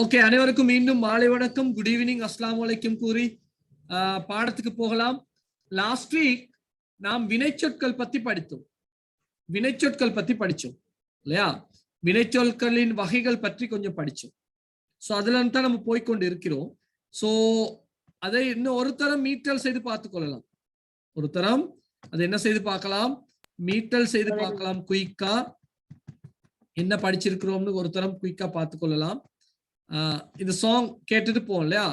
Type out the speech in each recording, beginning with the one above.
Okay, அனைவருக்கும் மீண்டும் மாலை வணக்கம், குட் ஈவினிங், அஸ்ஸலாமு அலைக்கும் கூறி பாடத்துக்கு போகலாம். லாஸ்ட் வீக் நாம் வினைச்சொற்கள் பத்தி படித்தோம். வினைச்சொற்கள் பத்தி படிச்சோம் இல்லையா? வினைச்சொற்களின் வகைகள் பற்றி கொஞ்சம் படிச்சோம். ஸோ அதுல தான் நம்ம போய்கொண்டு இருக்கிறோம். ஸோ அதை இன்னும் ஒரு தரம் மீட்டல் செய்து பார்த்துக் கொள்ளலாம். ஒரு தரம் அதை என்ன செய்து பார்க்கலாம், மீட்டல் செய்து பார்க்கலாம். குயிக்கா என்ன படிச்சிருக்கிறோம்னு ஒரு தரம் குயிக்கா பார்த்து கொள்ளலாம். இந்த சாங் கேட்டுட்டு போவோம் இல்லையா?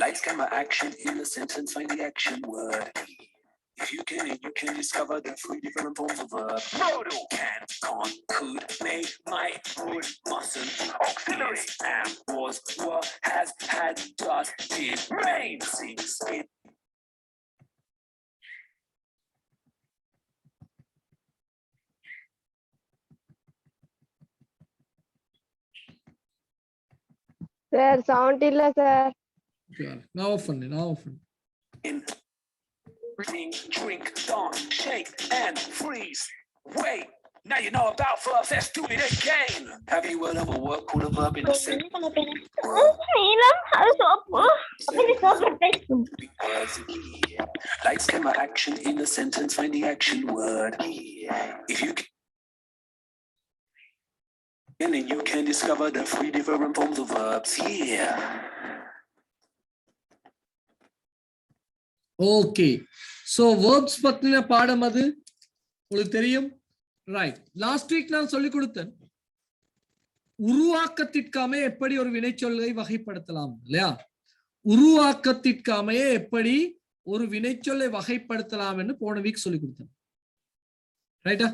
Lights, camera, action in the sentence, find the action word. If you can discover the 3 different forms of verb. Modal, can, can't, could, may, might, would, mustn't. Auxiliary, am, was, were, has, had, does, did, may, seems, it. Sir, sound illa sir. Now open. Drink, dance, shake, and freeze. Wait, now you know about verbs. Let's do it again. Have you heard of a word called a verb in a sentence? Lights, camera, action in the sentence. Find the action word. If you can, and then you can discover the 3 different forms of verbs. Yeah. Okay, so verbs பத்தின பாடம் அது உங்களுக்கு தெரியும், right? Last week நான் சொல்லிக் கொடுத்தேன் உருவாக்கத்திற்காமே எப்படி ஒரு வினைச்சொல்லை வகைப்படுத்தலாம் இல்லையா? உருவாக்கத்திற்காமே எப்படி ஒரு வினைச்சொல்லை வகைப்படுத்தலாம் என்று போன வீக் சொல்லிக் கொடுத்தேன், ரைட்டா?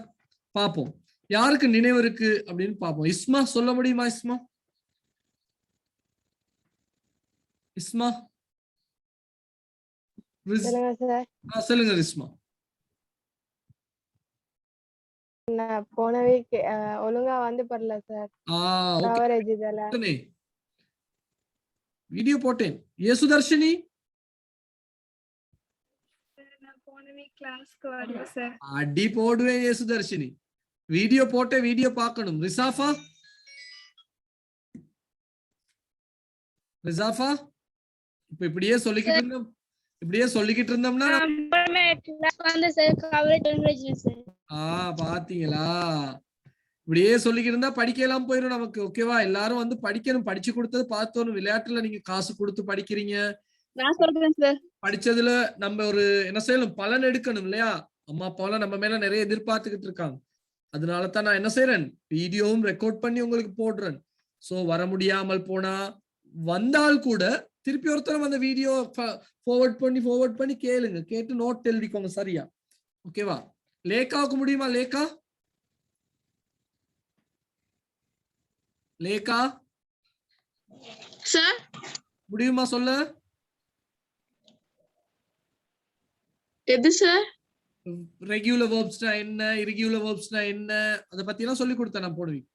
பாப்போம் யாருக்கு நினைவு இருக்கு அப்படின்னு பாப்போம். இஸ்மா சொல்ல முடியுமா? இஸ்மா சொல்லுங்க ரிஸ்மா. போன வீக் ஒழுங்கா வந்து பரல சார். கவரேஜ் இதெல்லாம் வீடியோ போட்டேன். யேசுதர்ஷினி நான் போன வீக் கிளாஸ்க்கு வரல சார். அடி போடுவேன் யேசுதர்ஷினி. வீடியோ போட்டே, வீடியோ பார்க்கணும். ரிசாஃபா இப்ப இப்படியே சொல்லிக்கிட்டு இருந்தோம்னா பாத்தீங்களா? இப்படியே சொல்லிக்கிட்டு இருந்தா படிக்கலாம் போயிடும் நமக்கு. ஓகேவா? எல்லாரும் வந்து படிக்கணும். படிச்சு கொடுத்தது பார்த்தோம். விளையாட்டுல நீங்க காசு கொடுத்து படிக்கிறீங்க. படிச்சதுல நம்ம ஒரு என்ன செய்யணும், பலன் எடுக்கணும் இல்லையா? அம்மா அப்பாவெல்லாம் நம்ம மேல நிறைய எதிர்பார்த்துக்கிட்டு இருக்காங்க. அதனாலதான் நான் என்ன செய்யறேன், வீடியோவும் ரெக்கார்ட் பண்ணி உங்களுக்கு போடுறேன். சோ வர முடியாமல் போனா வந்தால் கூட திருப்பி ஒருத்தரம் அந்த வீடியோ ஃபார்வர்ட் பண்ணி கேளுங்க. கேட்டு நோட் எழுதிக்கோங்க, சரியா? ஓகேவா? லேக்காவுக்கு முடியுமா? லேக்கா சார் முடியுமா சொல்ல? எது சார்? ரெகுலர் வெர்ப்ஸ்னா என்ன, இர்ரெகுலர் வெர்ப்ஸ்னா என்ன, அத பத்தி எல்லாம் சொல்லி கொடுத்தேன் நான் போடுவீங்க.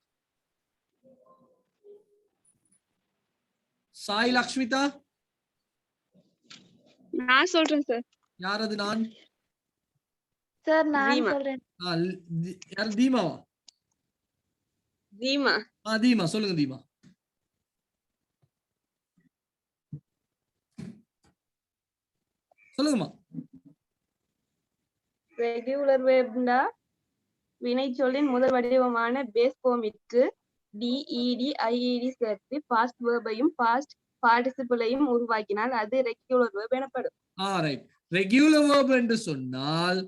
சாய் லக்ஷ்மிதா நான் சொல்றேன் சார். யார் அது? நான் சார் நான் சொல்றேன். யார்? தீமாவா? தீமா சொல்லுங்க. தீமா சொல்லுங்கம்மா. ரெகுலர் வெர்ப்னா வினைச்சொல்லின் முதல் வடிவமான பேஸ் ஃபார்மிற்கு டிஇடி ஐஇடி சேர்த்து பாஸ்ட் வெர்பையும் பாஸ்ட் பார்ட்டிசிபிளையும் உருவாக்கினால் அது ரெகுலர் வெர்ப் எனப்படும். ரைட். ரெகுலர் வெர்ப் என்று சொன்னால்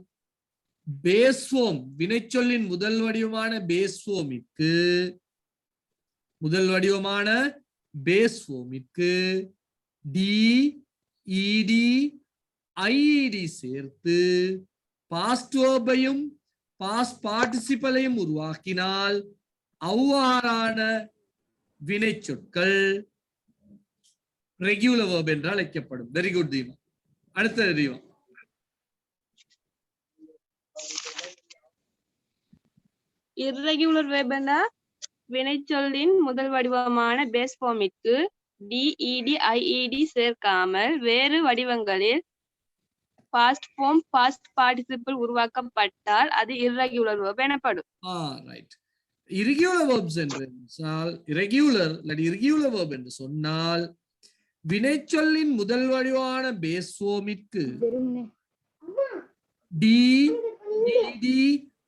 பேஸ் ஃபார்ம், வினைச்சொல்லின் முதல் வடிவமான பேஸ் ஃபார்மிற்கு டிஇடி ஐஇடி சேர்த்து பாஸ்ட் வெர்பையும் பாஸ்ட் பார்ட்டிசிபிளையும் உருவாக்கினால் அவ்வாறான வினைச்சொற்கள் ரெகுலர் வெர்ப் என்று அழைக்கப்படும். வெரி குட் தீமா. அடுத்தது தீமா. இர்ரெகுலர் வெர்ப்னா வினைச்சொல்லின் முதல் வடிவமான பேஸ் ஃபார்மிற்கு டிஇடி ஐஇடி சேர்க்காமல் வேறு வடிவங்களில் பாஸ்ட் ஃபார்ம் பாஸ்ட் பார்ட்டிசிபிள் உருவாக்கப்பட்டால் அது இர்ரெகுலர் வெர்ப் எனப்படும். ரைட். இர்ரெகுலர் வெர்ப்ஸ் என்றால் irregular verb என்று சொன்னால் வினைச்சொல்லின் முதல் வடிவான பேஸ் ஃபார்மிற்கு டிஇடி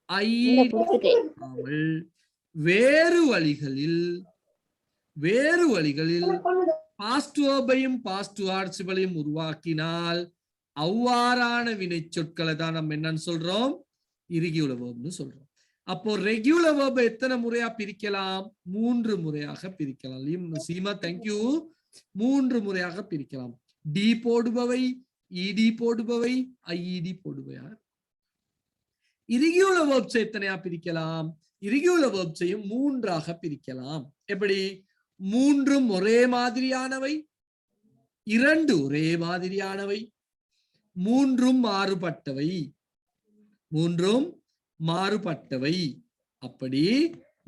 ஐஇடி வேறு வழிகளில் பாஸ்ட் வெர்பையும் பாஸ்ட் பார்ட்டிசிபிளையும் உருவாக்கினால் அவ்வாறான வினைச்சொற்களை தான் நம்ம என்னன்னு சொல்றோம், இர்ரெகுலர் வெர்ப்னு சொல்றோம். அப்போ ரெகுலர் வெர்ப் எத்தனை முறையா பிரிக்கலாம்? 3 முறையாக பிரிக்கலாம். சீமா தேங்க்யூ. 3 முறையாக பிரிக்கலாம். டி போடுபவை, இடி போடுபவை, ஐஇடி போடுபவையா. இர்ரெகுலர் வெர்ப்ஸ் எத்தனையா பிரிக்கலாம்? இர்ரெகுலர் வெர்ப்ஸையும் 3ஆக பிரிக்கலாம். எப்படி? 3 ஒரே மாதிரியானவை, 2 ஒரே மாதிரியானவை, 3 மாறுபட்டவை, அப்படி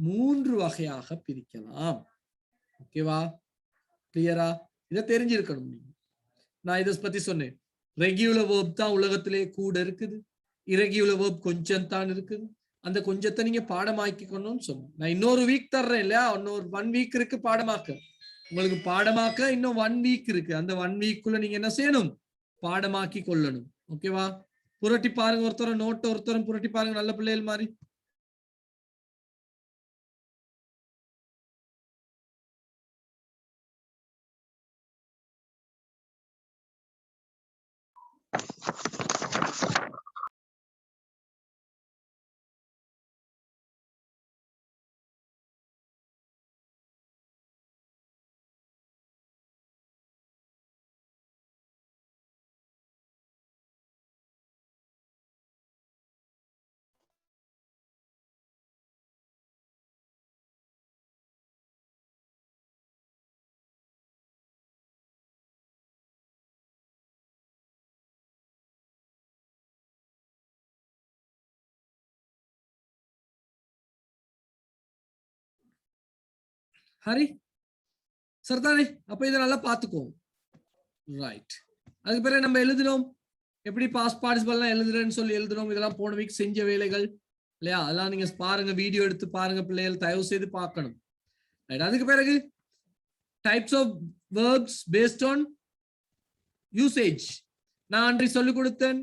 3 வகையாக பிரிக்கலாம். ஓகேவா? கிளியரா? இதை தெரிஞ்சிருக்கணும். நான் இதை பத்தி சொன்னேன். ரெகுலர் வெர்ப் தான் உலகத்திலே கூட இருக்குது, இர்ரெகுலர் வெர்ப் கொஞ்சம் தான் இருக்குது. அந்த கொஞ்சத்தை நீங்க பாடமாக்கிக்கணும்னு சொன்னேன். நான் இன்னொரு வீக் தர்றேன் இல்லையா, இன்னொரு 1 வீக் இருக்கு பாடமாக்க. உங்களுக்கு பாடமாக்க இன்னும் 1 வீக் இருக்கு. அந்த 1 வீக்குள்ள நீங்க என்ன செய்யணும்? பாடமாக்கி கொள்ளணும். ஓகேவா? புரட்டி பாருங்க, ஒருத்தரும் நோட்டை ஒருத்தரும் புரட்டி பாருங்க, நல்ல பிள்ளைகள் மாதிரி. ஹரி சரிதானே? அப்ப இதை நல்லா பாத்துக்கோ. ரைட். அதுக்கு பிறகு நம்ம எழுதினோம் எப்படி பாஸ்ட் பார்ட்டிசிபிள்லாம் எழுதுறேன்னு சொல்லி எழுதுனோம். இதெல்லாம் போன வீக் செஞ்ச வேலைகள் இல்லையா? அதெல்லாம் நீங்க பாருங்க, வீடியோ எடுத்து பாருங்க, பிள்ளைகள் தயவு செய்து பார்க்கணும். ரைட். அதுக்கு பிறகு types of verbs based on usage. நான் அன்றி சொல்லிக் கொடுத்தேன்.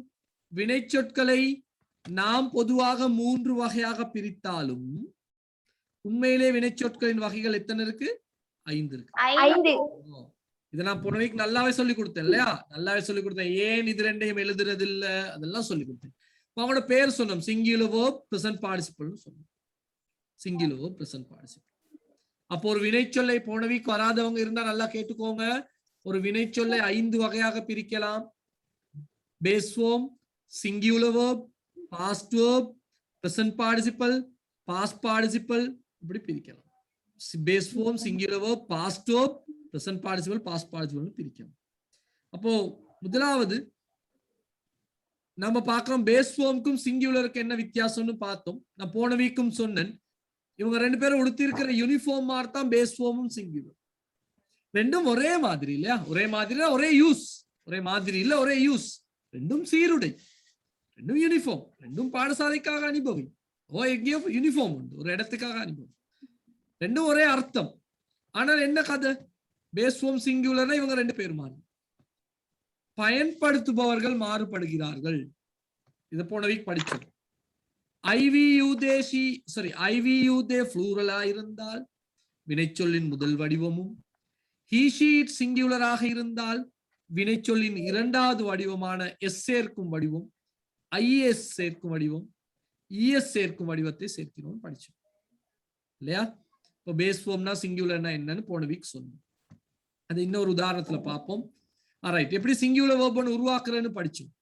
வினைச்சொற்களை நாம் பொதுவாக 3 வகையாக பிரித்தாலும் உண்மையிலே வினைச்சொற்களின் வகைகள் எத்தனை இருக்கு? 5 இருக்கு. 5. இதை நான் போன வீக் நல்லாவே சொல்லி கொடுத்தேன் இல்லையா? நல்லாவே சொல்லி கொடுத்தேன். ஏன் இது ரெண்டையும் எழுதுறது இல்ல அதெல்லாம் சொல்லி கொடுத்தேன். அவங்களோட பேர் சொன்னோம், சிங்குலர் வெர்ப் பிரசன்ட் பார்ட்டிசிபிள்னு சொன்னோம். Singular verb present participle. அப்போ ஒரு வினைச்சொல்லை போன வீக் வராதவங்க இருந்தா நல்லா கேட்டுக்கோங்க. ஒரு வினைச்சொல்லை 5 வகையாக பிரிக்கலாம். Base form, singular verb, past verb, present participle, past participle, இப்படி பிரிக்கலாம். Base form, singular verb, past verb, present participle, past participle பிரிக்கலாம். அப்போ முதலாவது நம்ம பார்க்கிறோம் பேஸ் ஃபார்முக்கும் சிங்குலருக்கு என்ன வித்தியாசம்னு பார்த்தோம். நான் போன வீக்கும் சொன்னேன், இவங்க 2 பேரும் உடுத்தி இருக்கிற யூனிஃபார்ம் மாதிரி தான் பேஸ் ஃபார்மும் சிங்குலர். ரெண்டும் ஒரே மாதிரி இல்லையா? ஒரே மாதிரி ஒரே யூஸ், ஒரே மாதிரி இல்ல ஒரே யூஸ். ரெண்டும் சீருடை, ரெண்டும் யூனிஃபார்ம், ரெண்டும் பாடசாலைக்காக அனுபவி. எங்கேயோ யூனிஃபார்ம் உண்டு, ஒரு இடத்துக்காக அனுபவி. ரெண்டும் ஒரே அர்த்தம். ஆனால் என்ன கதை? பேஸ் ஃபார்ம் சிங்குலர்னா இவங்க 2 பேர் மாறி, பயன்படுத்துபவர்கள் மாறுபடுகிறார்கள். இத போன வீக் படிச்சோம். ஐவியூதே ஃப்ளூரலா இருந்தால் வினைச்சொல்லின் முதல் வடிவமும், ஹீ ஷீட் சிங்குலராக இருந்தால் வினைச்சொல்லின் 2வது வடிவமான எஸ் சேர்க்கும் வடிவம், ஐஎஸ் சேர்க்கும் வடிவம், இஎஸ் சேர்க்கும் வடிவத்தை சேர்க்கிறோம் படிச்சோம் இல்லையா? இப்போ பேஸ் ஃபார்ம்னா சிங்குலர்னா என்னன்னு போன வீக் சொன்னோம். அது இன்னொரு உதாரணத்துல பார்ப்போம். ரைட். எப்படி சிங்குலர் வெர்ப் உருவாக்குறேன்னு படிச்சோம்.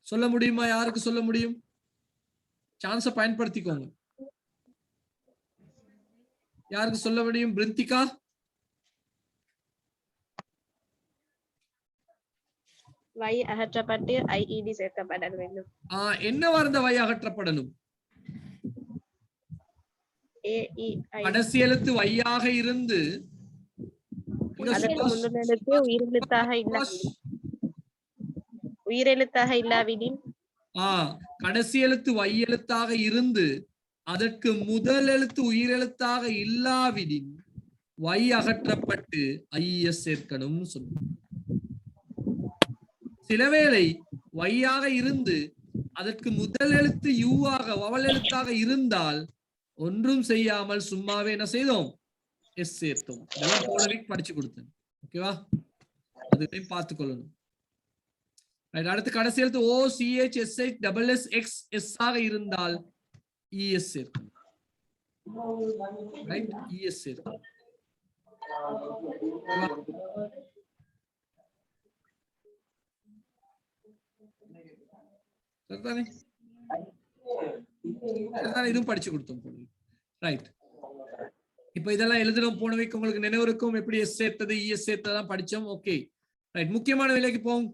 சொல்ல முடியுமா? யாருக்கு சொல்ல முடியும்? சான்ஸை பயன்படுத்திக்கோங்க. யாருக்கு சொல்ல முடியும்? பிரிந்திகா. வை அகற்றப்பட்டு ஐஇடி சேர்க்கப்பட வேண்டும். என்ன வார்த்தை வை அகற்றப்படணும்? கடைசி எழுத்து வையாக இருந்து அதற்கு முன்னுள்ள எழுத்து உயிரெழுத்தாக இல்லாவிடின் கடைசி எழுத்து வை எழுத்தாக இருந்து அதற்கு முதல் எழுத்து உயிரெழுத்தாக இல்லாவிடின் வை அகற்றப்பட்டு ஐஎஸ் சேர்க்கணும் சொல்லும். சிலவேளை வையாக இருந்து அதற்கு முதல் எழுத்து யூவாக வவல் எழுத்தாக இருந்தால் ஒன்றும் செய்யாமல் சும்மாவே என்ன செய்தோம், எஸ் சேர்த்தோம். இதெல்லாம் போன வீக் படிச்சு கொடுத்தேன். ஓகேவா, அதுலையும் பார்த்து கொள்ளணும். அடுத்து கடைசி எழுத்து O CH SH double S X S ஆக இருந்தால் இஎஸ் சேர்க்கணும். ரைட், இஎஸ் சேர்க்கணும். இதுவும் படிச்சு கொடுத்தோம். ரைட், இப்ப இதெல்லாம் எழுதணும். போன வீக் உங்களுக்கு நினைவு இருக்கும், எப்படி எஸ் சேர்த்தது இஎஸ் சேர்த்ததான் படிச்சோம். ஓகே ரைட், முக்கியமான விலைக்கு போவோம்.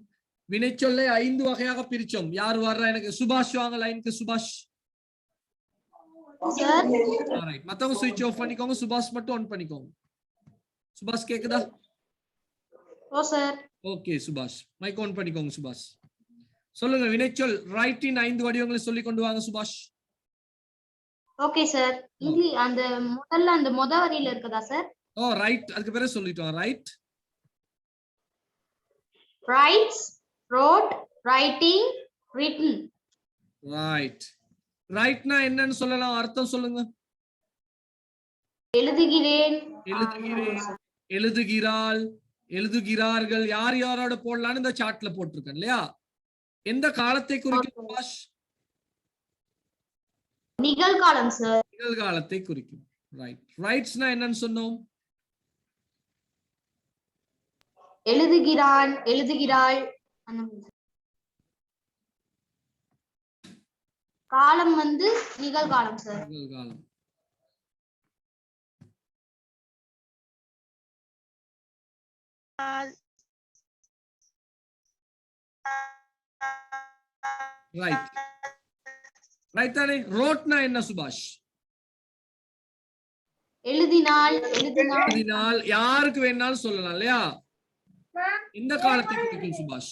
வினைச்சொல்லை 5 வகையாக பிரிச்சோம். யார் வர்றா எனக்கு? சுபாஷ் வாங்க லைனுக்கு. சுபாஷ் மத்தவங்க சுவிட்ச் ஆஃப் பண்ணிக்கோங்க, சுபாஷ் மட்டும் ஆன் பண்ணிக்கோங்க. சுபாஷ் கேக்குதா? ஓகே சுபாஷ் மைக் ஆன் பண்ணிக்கோங்க. சுபாஷ் சொல்லுங்க, வினைச்சொல் ரைட்டின் 5 வடிவங்களை சொல்லி கொண்டு வாங்க சுபாஷ். Okay sir. அந்த முதல்ல அந்த முத வரியில இருக்குதா சார்? ஓ ரைட், அதுக்கு பேரே சொல்லிட்டோம். Write, writes, wrote, writing, written. Write. ரைட்னா என்னன்னு சொல்லலாம், அர்த்தம் சொல்லுங்க. எழுதுகிறேன், எழுதுகிறேன், எழுதுகிறாள், எழுதுகிறார்கள். யார் யாரோட போடலான்னு இந்த சார்ட்ல போட்டிருக்கேன் இல்லையா? எந்த காலத்தை குறிக்கும் சுபாஷ்? நிகழ்காலம் சார். நிகழ்காலத்தை குறிக்கும். ரைட். ரைட்ஸ்னா என்னன்னு சொன்னோம்? எழுதுகிறான், எழுதுகிறாள். காலம் வந்து நிகழ்காலம் சார். நிகழ்காலம். ரைட், ரைட் தானே? ரோட்னா என்ன சுபாஷ்? எழுதினால், எழுதினால். யாருக்கு வேணாலும் சொல்லலாம் இல்லையா? இந்த காலத்தை குறிக்கும் சுபாஷ்.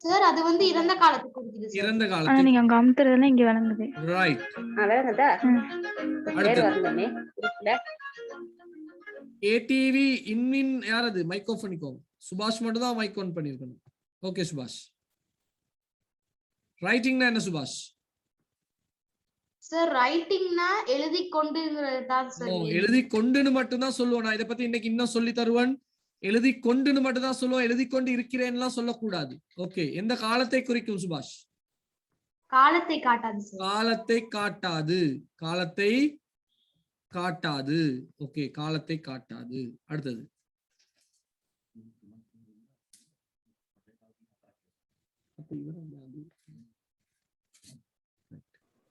சார் அது வந்து இறந்த காலத்தை குறிக்குது சார். இறந்த காலத்தை. நீங்க அங்க அமுத்துறதெல்லாம் இங்க வழங்குது. ரைட். ஏடிவி இன்மின் யாரது? மைக் ஆஃப் பண்ணிக்கோங்க. சுபாஷ் மட்டும் தான் மைக் ஆன் பண்ணிருக்கணும். ஓகே சுபாஷ். ரைட்டிங்னா என்ன சுபாஷ்? சார் ரைட்டிங்னா எழுதி கொண்டுங்கறதுதான் சார். எழுதி கொண்டுன்னு மட்டும் தான் சொல்லுவோம். நான் இத பத்தி இன்னைக்கு இன்னும் சொல்லி தருவேன். எழுதி கொண்டுன்னு மட்டும் தான் சொல்லுவோம். எழுதி கொண்டு இருக்கிறேன்லாம் சொல்லக்கூடாது. ஓகே, எந்த காலத்தை குறிக்கும் சுபாஷ்? காலத்தை காட்டாது சார். காலத்தை காட்டாது. காலத்தை காட்டாது. ஓகே, காலத்தை காட்டாது. அடுத்தது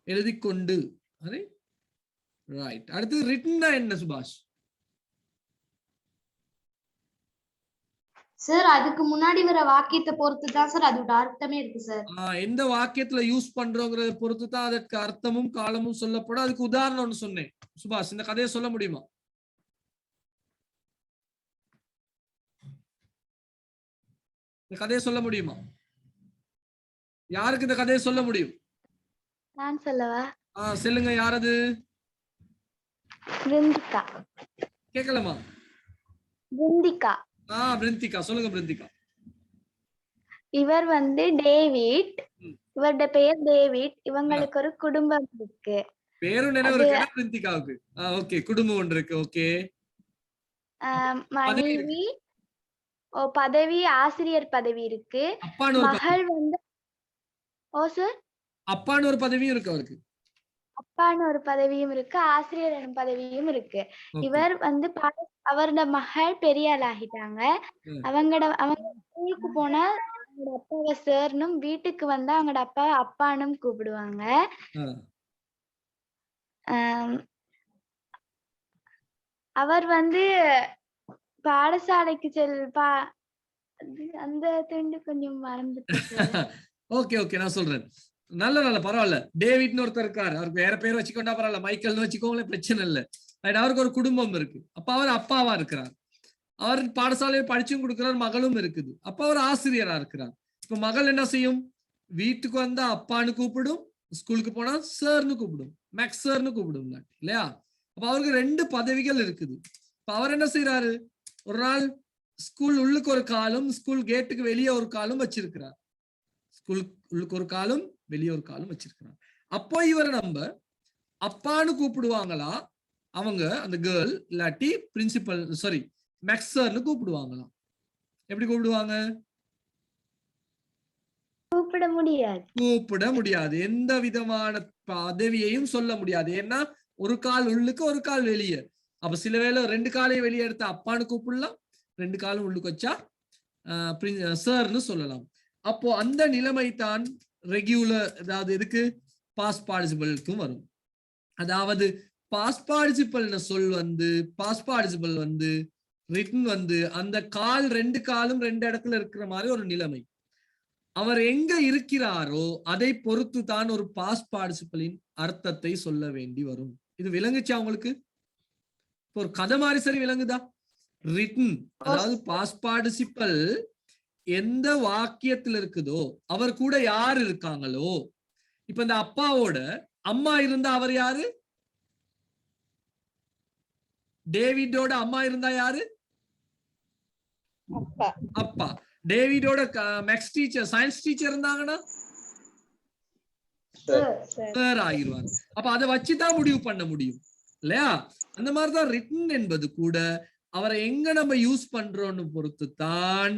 எழுதி கொண்டு. ரைட். அடுத்து ரிட்டன்னா என்ன சுபாஷ்? சார் அதுக்கு முன்னாடி வர வாக்கியத்தை பொறுத்து தான் சார் அதோட அர்த்தமே இருக்கு சார். எந்த வாக்கியத்துல யூஸ் பண்றோங்கிறத பொறுத்து தான் அதற்கு அர்த்தமும் காலமும் சொல்லப்படும். அதுக்கு உதாரணம் ஒன்று சொன்னேன் சுபாஷ், இந்த கதையை சொல்ல முடியுமா? இந்த கதையை சொல்ல முடியுமா? யாருக்கு இந்த கதையை சொல்ல முடியும்? நான் சொல்லவா? சொல்லுங்க. யாரது? பிருந்திகா. கேட்கலாமா? பிருந்திகா. பிருந்திகா சொல்லுங்க. பிருந்திகா. இவர் வந்து டேவிட். இவருடைய பெயர் டேவிட். இவங்களுக்கு ஒரு குடும்பம் இருக்கு. பேரும் நினைவு இருக்கு பிருந்திகாவுக்கு. ஓகே, குடும்பம் ஒன்று இருக்கு. ஓகே, மனைவி, பதவி, ஆசிரியர் பதவி இருக்கு. மகள் வந்து சார் அப்பான்னு ஒரு பதவியும் இருக்கு அவருக்கு. அப்பான்னு ஒரு பதவியும் இருக்கு, ஆசிரியர் எனும் பதவியும் இருக்கு. இவர் வந்து அவரோட மகள் பெரிய ஆள் ஆகிட்டாங்க. அவங்க ஸ்கூலுக்கு போனா அவங்களோட அப்பாவை சார்னும், வீட்டுக்கு வந்தா அவங்களோட அப்பா அப்பானும் கூப்பிடுவாங்க. அவர் வந்து பாடசாலைக்கு அந்த துண்டு கொஞ்சம் மறந்துட்டு. ஓகே ஓகே, நான் சொல்றேன். நல்ல நல்ல பரவாயில்ல. டேவிட்னு ஒருத்தர் இருக்காரு, அவருக்கு வேற பேர் வச்சுக்கொண்டா பரவாயில்ல, மைக்கேல்னு வச்சுக்கோங்களேன், பிரச்சனை இல்லை. அவருக்கு ஒரு குடும்பம் இருக்கு, அப்ப அவர் அப்பாவா இருக்கிறார், அவர் பாடசாலையில் படிச்சும் கொடுக்கிறார், மகளும் இருக்குது, அப்ப அவர் ஆசிரியரா இருக்கிறார். இப்ப மகள் என்ன செய்யும், வீட்டுக்கு வந்தா அப்பான்னு கூப்பிடும், ஸ்கூலுக்கு போனா சார்னு கூப்பிடும், மேக்ஸ் சார்னு கூப்பிடும் இல்லையா. அப்ப அவருக்கு 2 பதவிகள் இருக்குது. இப்ப அவர் என்ன செய்யறாரு, ஒரு நாள் ஸ்கூல் உள்ளுக்கு ஒரு காலும் ஸ்கூல் கேட்டுக்கு வெளியே ஒரு காலும் வச்சிருக்கிறார், ஸ்கூல் உள்ளுக்கு ஒரு காலும் வெளியே ஒரு காலும் வச்சிருக்கிறார். அப்போ இவரை நம்ம அப்பான்னு கூப்பிடுவாங்களா அவங்க அந்த கேர்ள், இல்லாட்டி பிரின்சிபல் சாரி மேக்ஸ் சார்னு கூப்பிடுவாங்களாம். எப்படி கூப்பிடுவாங்க, கூப்பிட முடியாது. கூப்பிட முடியாது, எந்த விதமான பதவியையும் சொல்ல முடியாது. ஏன்னா ஒரு கால் உள்ளுக்கு ஒரு கால் வெளியே. அப்ப சில வேளை 2 காலையும் வெளியே எடுத்தா அப்பான்னு கூப்பிடலாம், 2 காலும் உள்ளுக்கு வச்சா சார்னு சொல்லலாம். அப்போ அந்த நிலைமை தான் ரெகுலர், அதாவது எதுக்கு பாஸ்ட் பார்ட்டிசிபிளுக்கும் வரும். அதாவது பாஸ்ட் பார்ட்டிசிபிள்னு சொல் வந்து பாஸ்ட் பார்ட்டிசிபிள் வந்து ரிட்டன் வந்து அந்த கால் 2 காலும் 2 இடத்துல இருக்கிற மாதிரி ஒரு நிலைமை. அவர் எங்க இருக்கிறாரோ அதை பொறுத்து தான் ஒரு பாஸ்ட் பார்ட்டிசிபிளின் அர்த்தத்தை சொல்ல வேண்டி வரும். இது விளங்குச்சா உங்களுக்கு? ஒரு கதை மாதிரி சரி விளங்குதா? ரிட்டன் அதாவது பாஸ்ட் பார்ட்டிசிபிள் எந்த வாக்கியத்துல இருக்குதோ அவர் கூட யார் இருக்காங்களோ, இப்ப இந்த அப்பாவோட அம்மா இருந்தா அவர் யாரு, டேவிடோட அம்மா இருந்தா யாரு, அப்பா. டேவிடோட மேக்ஸ் டீச்சர் சயின்ஸ் டீச்சர் இருந்தாங்கன்னா சார் ஆகிருவாங்க. அப்ப அதை வச்சுதான் முடிவு பண்ண முடியும் இல்லையா. அந்த மாதிரிதான் ரிட்டன் என்பது கூட அவரை எங்க நம்ம யூஸ் பண்றோம்னு பொறுத்து தான்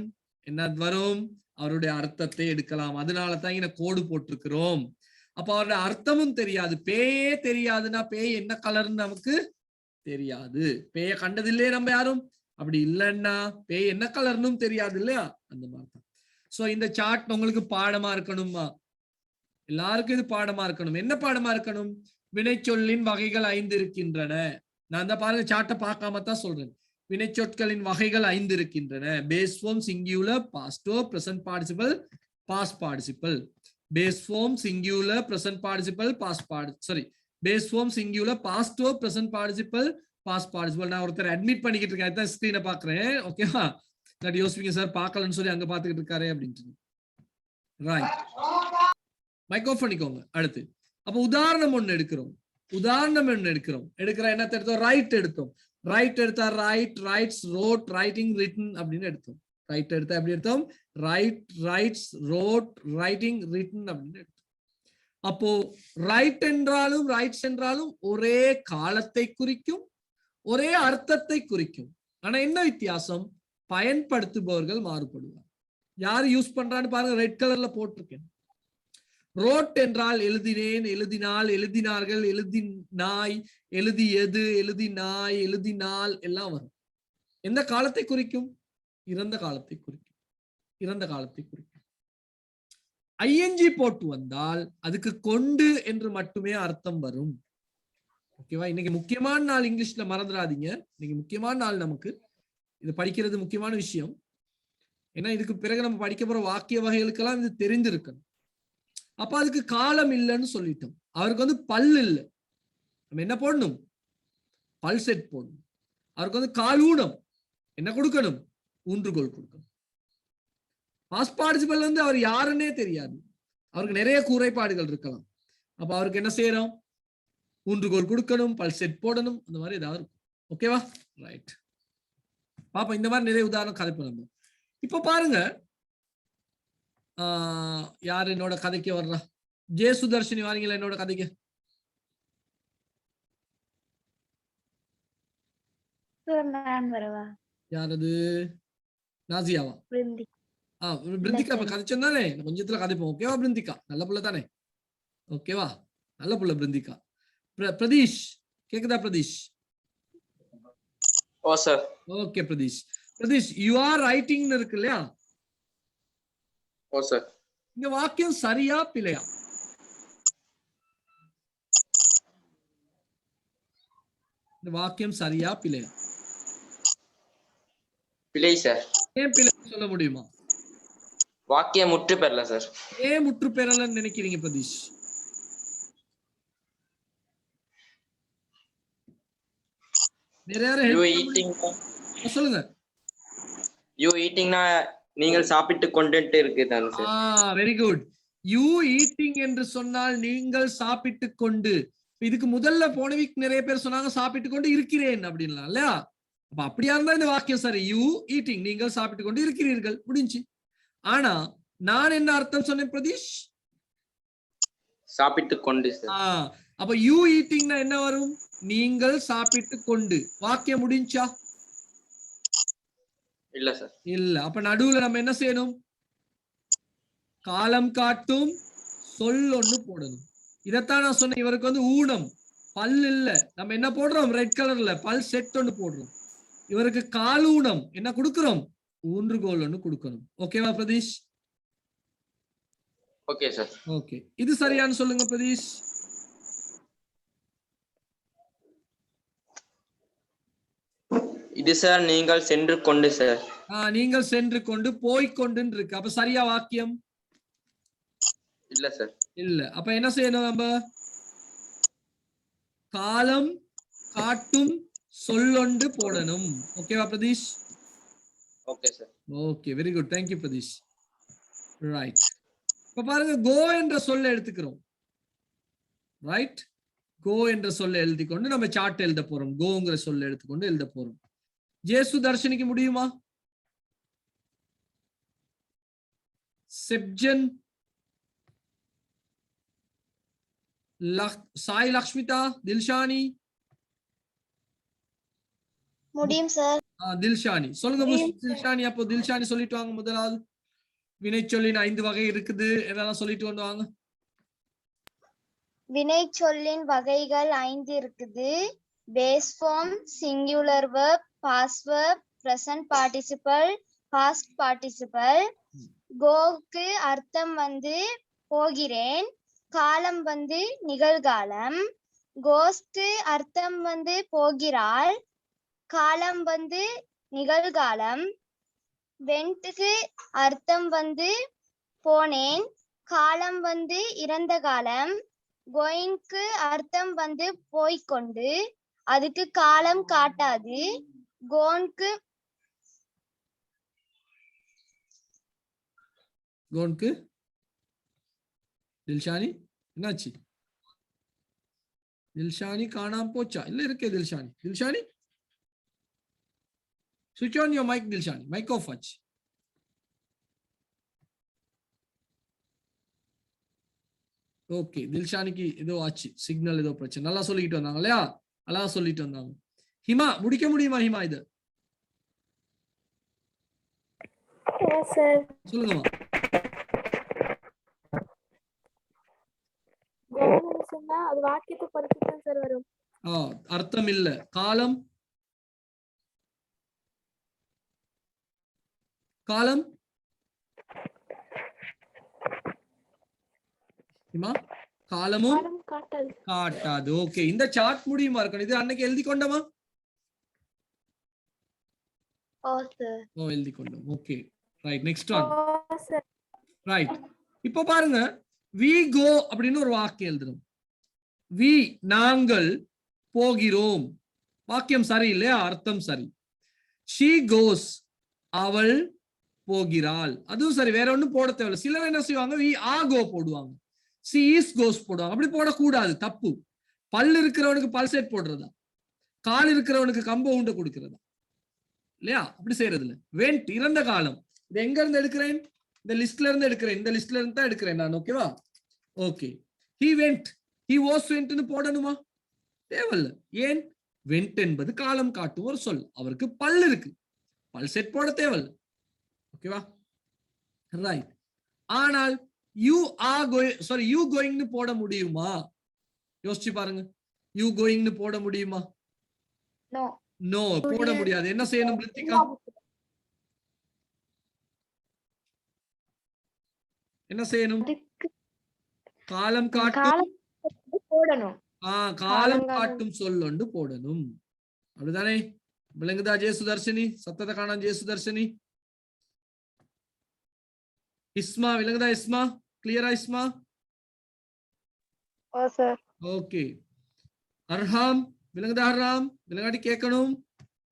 என்ன வரும், அவருடைய அர்த்தத்தை எடுக்கலாம். அதனாலதான் இங்க கோடு போட்டிருக்கிறோம். அப்ப அவருடைய அர்த்தமும் தெரியாது, பேயே தெரியாதுன்னா பேய் என்ன கலர்னு நமக்கு தெரியாது, பேய கண்டது இல்லையே நம்ம யாரும், அப்படி இல்லைன்னா பேய் என்ன கலர்னும் தெரியாது இல்லையா. அந்த மாதிரிதான். சோ இந்த சார்ட் உங்களுக்கு பாடமா இருக்கணுமா, எல்லாருக்கும் இது பாடமா இருக்கணும். என்ன பாடமா இருக்கணும், வினைச்சொல்லின் வகைகள் 5 இருக்கின்றன. நான் அந்த பாருங்க சார்ட்டை பார்க்காம தான் சொல்றேன். வினைச்சொற்களின் வகைகள் 5 இருக்கின்றன. Base form, singular, past verb, present participle, past participle. Base form, singular, present participle, base form, singular, past verb, present participle, past participle. நான் ஒருத்தர் அட்மிட் பண்ணிக்கிட்டு இருக்கேன், அதான் ஸ்கிரீனை பாக்குறேன். ஓகேவா? நான் யோசிப்பீங்க சார் பார்க்கலன்னு சொல்லி அங்க பாத்துக்கிட்டு இருக்காரு அப்படின்ட்டு. ரைட், மைக்ரோஃபோன் பண்ணிக்கோங்க. அடுத்து அப்ப உதாரணம் ஒண்ணு எடுக்கிறோம். எடுக்கிற என்னத்தை எடுத்தோம், ரைட் எடுத்தோம். ரைட் எடுத்தா write, writes, wrote, writing, written அப்படின்னு எடுத்தோம். ரைட் எடுத்தா எப்படி எடுத்தோம், write, writes, wrote, writing, written அப்படின்னு எடுத்தோம். அப்போ ரைட் என்றாலும் ரைட்ஸ் என்றாலும் ஒரே காலத்தை குறிக்கும், ஒரே அர்த்தத்தை குறிக்கும். ஆனா என்ன வித்தியாசம், பயன்படுத்துபவர்கள் மாறுபடுவார். யாரு யூஸ் பண்றான்னு பாருங்க, ரெட் கலர்ல போட்டிருக்கேன். ரோட் என்றால் எழுதினேன், எழுதினால், எழுதினார்கள், எழுதினாய், எழுதியது, எழுதினாய், எழுதினால் எல்லாம் வரும். எந்த காலத்தை குறிக்கும், இறந்த காலத்தை குறிக்கும், இறந்த காலத்தை குறிக்கும். ஐஎன்ஜி போட்டு வந்தால் அதுக்கு கொண்டு என்று மட்டுமே அர்த்தம் வரும். ஓகேவா? இன்னைக்கு முக்கியமான நாள், இங்கிலீஷ்ல மறந்துடாதீங்க, இன்னைக்கு முக்கியமான நாள், நமக்கு இது படிக்கிறது முக்கியமான விஷயம். ஏன்னா இதுக்கு பிறகு நம்ம படிக்க போற வாக்கிய வகைகளுக்கெல்லாம் இது தெரிஞ்சிருக்கணும். அப்ப அதுக்கு காலம் இல்லைன்னு சொல்லிட்டோம். அவருக்கு வந்து பல் இல்லை, நம்ம என்ன போடணும், பல் செட் போடணும். அவருக்கு வந்து கால் ஊனம், என்ன கொடுக்கணும், ஊன்றுகோல் கொடுக்கணும். பாஸ்ட் பார்ட்டிசிபிள் வந்து அவர் யாருன்னே தெரியாது, அவருக்கு நிறைய குறைபாடுகள் இருக்கலாம். அப்ப அவருக்கு என்ன செய்யறோம், ஊன்றுகோல் கொடுக்கணும், பல் செட் போடணும், அந்த மாதிரி ஏதாவது இருக்கும். ஓகேவா? ரைட், பாப்பா இந்த மாதிரி நிறைய உதாரணம் கதைப்போம் நம்ம. இப்ப பாருங்க, யார் என்னோட கதைக்கு வர்றா, ஜே சுதர்ஷினி வாரீங்களா என்னோட கதைக்கு? யாரது, நாசியாவா? பிருந்திகா கதைச்சோம் தானே, கொஞ்சத்துல கதைப்போம். ஓகேவா பிருந்திகா? நல்ல புள்ள தானே? ஓகேவா? நல்ல புள்ள பிருந்திகா. பிரதீஷ் கேக்குதா? பிரதீஷ்? ஓ sir. Okay Pratheesh. Pratheesh, you are writing இருக்கு இல்லையா? ஓ சார். இந்த வாக்கியம் சரியா பிழையா? இந்த வாக்கியம் சரியா பிழையா? பிழை சார். ஏன் பிழை சொல்ல முடியுமா? வாக்கியம் முற்று பெறல சார். ஏன் முற்று பெறலன்னு நினைக்கிறீங்க பிரதீஷ்? வேற யாரும் யூ help பண்ண ஈட்டிங் முடியுமா? சொல்லுங்க. யூ ஈட்டிங்னா நீங்கள் சாப்பிட்டு கொண்டுட்டு இருக்கு தானே sir. Very good. You eating என்று சொன்னால் நீங்கள் சாப்பிட்டு கொண்டு. இதுக்கு முதல்ல போன வீக் நிறைய பேர் சொன்னாங்க சாப்பிட்டு கொண்டு இருக்கிறேன் அப்படின்லாம் இல்லையா? அப்ப அப்படியா இருந்தா இந்த வாக்கியம் சரி. யூ ஈட்டிங் நீங்கள் சாப்பிட்டு கொண்டு இருக்கிறீர்கள் முடிஞ்சு. ஆனா நான் என்ன அர்த்தம் சொன்னேன் பிரதீஷ்? சாப்பிட்டு கொண்டு சார். அப்ப யூ ஈட்டிங்னா என்ன வரும்? நீங்கள் சாப்பிட்டு கொண்டு. வாக்கியம் முடிஞ்சா? இல்ல சார். இல்ல. அப்ப நடுவுல நம்ம என்ன செய்யணும்? காலம் காட்டும் சொல் ஒண்ணு போடணும். இதத்தான் நான் சொன்னேன். இவருக்கு வந்து ஊனம் பல் இல்ல, நம்ம என்ன போடுறோம்? ரெட் கலர்ல பல் செட் ஒண்ணு போடுறோம். இவருக்கு காலூனம் என்ன கொடுக்கிறோம்? ஊன்றுகோல் ஒண்ணு கொடுக்கணும். ஓகேவா பிரதீஷ்? Okay sir. ஓகே, இது சரியான்னு சொல்லுங்க பிரதீஷ். இது சார் நீங்கள் சென்று கொண்டு சார். நீங்கள் சென்று கொண்டு போய்கொண்டு இருக்கு. அப்ப சரியா வாக்கியம்? இல்ல சார். இல்ல. அப்ப என்ன செய்யணும்? நம்ம காலம் காட்டும் சொல்லொண்டு போடணும். ஓகேவா Pratheesh? Okay sir. Okay, very good. Thank you Pratheesh. Right. இப்ப பாருங்க, கோ என்ற சொல்ல எடுத்துக்கிறோம். ரைட், கோ என்ற சொல்ல எழுதிக்கொண்டு நம்ம சார்ட் எழுத போறோம். கோங்கிற சொல்ல எடுத்துக்கொண்டு எழுத போறோம். ஜேசு தர்ஷினிக்கு முடியுமா? செப்ஜன், சாய் லக்ஷ்மிதா, தில்ஷானி? முடியும் சார். தில்ஷானி சொல்லுங்க. தில்ஷானி, அப்போ தில்ஷானி சொல்லிட்டு வாங்க. முதலாவது வினை சொல்லின் 5 வகை இருக்குது, இதெல்லாம் சொல்லிட்டு வந்து வாங்க. வினை சொல்லின் வகைகள் 5 இருக்குது. Base form, singular verb, past verb, present participle, past participle. கோக்கு அர்த்தம் வந்து போகிறேன், காலம் வந்து நிகழ்காலம். கோஸ்க்கு அர்த்தம் வந்து போகிறாள், காலம் வந்து நிகழ்காலம். வென்ட்டுக்கு அர்த்தம் வந்து போனேன், காலம் வந்து இறந்த காலம். கோயிங்க்கு அர்த்தம் வந்து போய்கொண்டு, அதுக்கு காலம் காட்டாது. கோன்க்கு தில்ஷானி என்னாச்சு? தில்ஷானி காணாம போச்சா? இல்ல இருக்கே தில்ஷானி. தில்ஷானி switch on your mic. தில்ஷானி mic off ஆச்சு. ஓகே, தில்ஷானிக்கு ஏதோ ஆச்சு, சிக்னல் ஏதோ பிரச்சனை. நல்லா சொல்லிட்டு வந்தாங்க இல்லையா? நல்லா சொல்லிட்டு வந்தாங்க. ஹிமா முடிக்க முடியுமா? ஹிமா இது சொல்லுங்கம்மா. அது வாக்கியத்தை பொறுத்து தான் சார் வரும். அர்த்தம் இல்ல. காலம், காலம் காலமும் காட்டாது. ஓகே, இந்த சார்ட் முடியுமா இருக்கணும். இது அன்னைக்கு எழுதி கொண்டமா? எழுதி கொண்டோம். Okay, right. Next one. Right. இப்போ பாருங்க, we go அப்படின்னு ஒரு வாக்கியம் எழுதணும். we நாங்கள் போகிறோம். வாக்கியம் சரி இல்லையா? அர்த்தம் சரி. she goes அவள் போகிறாள், அதுவும் சரி. வேற ஒண்ணும் போட தேவையில்லை. சிலர் என்ன செய்வாங்க? we are go போடுவாங்க, she is goes போடுவாங்க. அப்படி போடக்கூடாது, தப்பு. பல் இருக்கிறவனுக்கு பல் செட் போடுறதா, கால் இருக்கிறவனுக்கு கம்ப உண்டை கொடுக்கிறதா இல்லையா? அப்படி செய்யறது இல்ல. வெண்ட் இறந்த காலம். இது எங்க இருந்து எடுக்கிறேன்? இந்த லிஸ்ட்ல இருந்து எடுக்கிறேன். இந்த லிஸ்ட்ல இருந்து தான் எடுக்கிறேன் நான். ஓகேவா? Okay. he went, he was went ன்னு போடணுமா? தேவையில்ல. ஏன்? வெண்ட் என்பது காலம் காட்டும் ஒரு சொல். அவருக்கு பல் இருக்கு, பல் செட் போட தேவையில்ல. ஓகேவா? ரைட். ஆனால் you are going, sorry, you going ன்னு போட முடியுமா? யோசிச்சு பாருங்க. you going ன்னு போட முடியுமா? நோ, போட முடியாது. என்ன செய்யணும் ரித்திகா? என்ன செய்யணும்? காலம் காட்டும் போடணும். காலம் காட்டும் சொல்லொண்டு போடணும். அப்படிதானே? விளங்குதா ஜெய சுதர்ஷினி? சத்தத்தை காணாம் ஜெய சுதர்ஷினி. இஸ்மா விளங்குதா? இஸ்மா கிளியரா? இஸ்மா ஓ சார். ஓகே. அர்ஹாம் விளங்குதா? அர்ஹாம் விளங்காட்டி கேட்கணும்,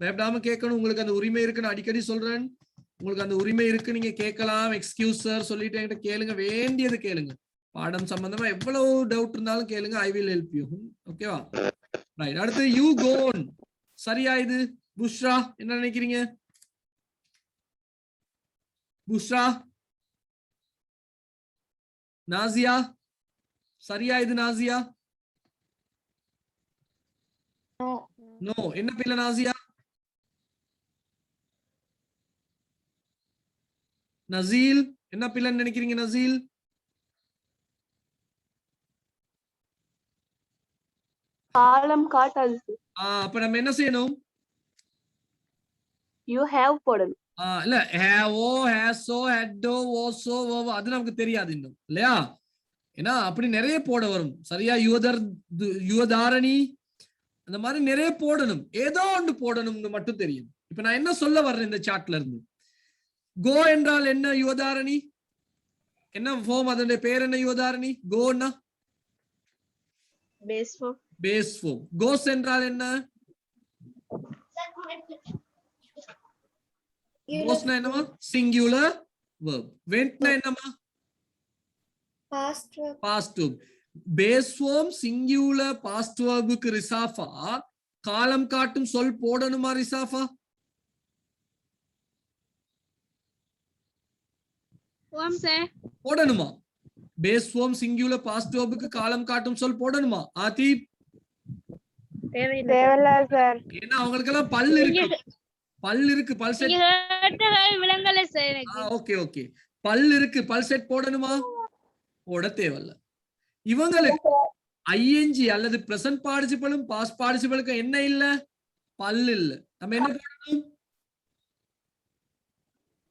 பயப்படாம கேட்கணும். உங்களுக்கு அந்த உரிமை இருக்குன்னு அடிக்கடி சொல்றேன். உங்களுக்கு அந்த உரிமை இருக்கு, நீங்க கேட்கலாம். எக்ஸ்கியூஸ் சார் சொல்லிட்டு என்கிட்ட கேளுங்க, வேண்டியது கேளுங்க. பாடம் சம்பந்தமா எவ்வளவு டவுட் இருந்தாலும் கேளுங்க. I will help you. ஓகேவா? ரைட். அடுத்து யூ கோன். சரியா இது? புஷ்ரா என்ன நினைக்கிறீங்க? புஷ்ரா, நாசியா சரியா இது? நாசியா நோ. என்ன பிள்ளை நாசியா? நசீல் என்ன பிள்ளைன்னு நினைக்கிறீங்க? நசீல் காலம் காட்டாது சார். அப்ப நம்ம என்ன செய்யணும்? யூ ஹேவ் போடணும். இல்ல ஹேவோ, ஹேஸோ, ஹெட்டோ, ஓசோ, ஓவோ அது நமக்கு தெரியாது இன்னும் இல்லையா? ஏன்னா அப்படி நிறைய போட வரும். சரியா? யுவதாரணி அந்த மாதிரி நிறைய போடணும். ஏதோ ஒன்று போடணும்னு மட்டும் தெரியும். இப்ப நான் என்ன சொல்ல வர்றேன் இந்த சார்ட்ல இருந்து? கோ என்றால் என்ன யுவதாரணி? என்ன ஃபார்ம்? அதனுடைய பேர் என்ன யுவதாரணி? கோன்னா base form. Base form. Goes என்றால் என்ன? கோஸ்னா என்னமா? Singular verb. வென்ட்னா என்னமா? Past past verb. Base form singular past வெர்புக்கு ரிசாஃபா காலம் காட்டும் சொல் போடணுமா? ரிசாஃபா போடணுமா? பேஸ் ஃபார்ம் சிங்குலர் பாஸ்ட் வெர்புக்கு காலம் காட்டும் சொல் போடணுமா? ஆதிப் தேவையில்ல சார். ஏன்னா அவங்களுக்கு எல்லாம் பல் இருக்கு, பல் இருக்கு, பல் செட். விளங்கல சார். Okay okay. பல் இருக்கு, பல் செட் போடணுமா? போட தேவையில்ல. இவங்களுக்கு ஐஎன்ஜி அல்லது பிரசன்ட் பார்ட்டிசிபிளும் பாஸ்ட் பார்ட்டிசிபிளுக்கும் என்ன இல்ல? பல் இல்ல. நம்ம என்ன போடணும்?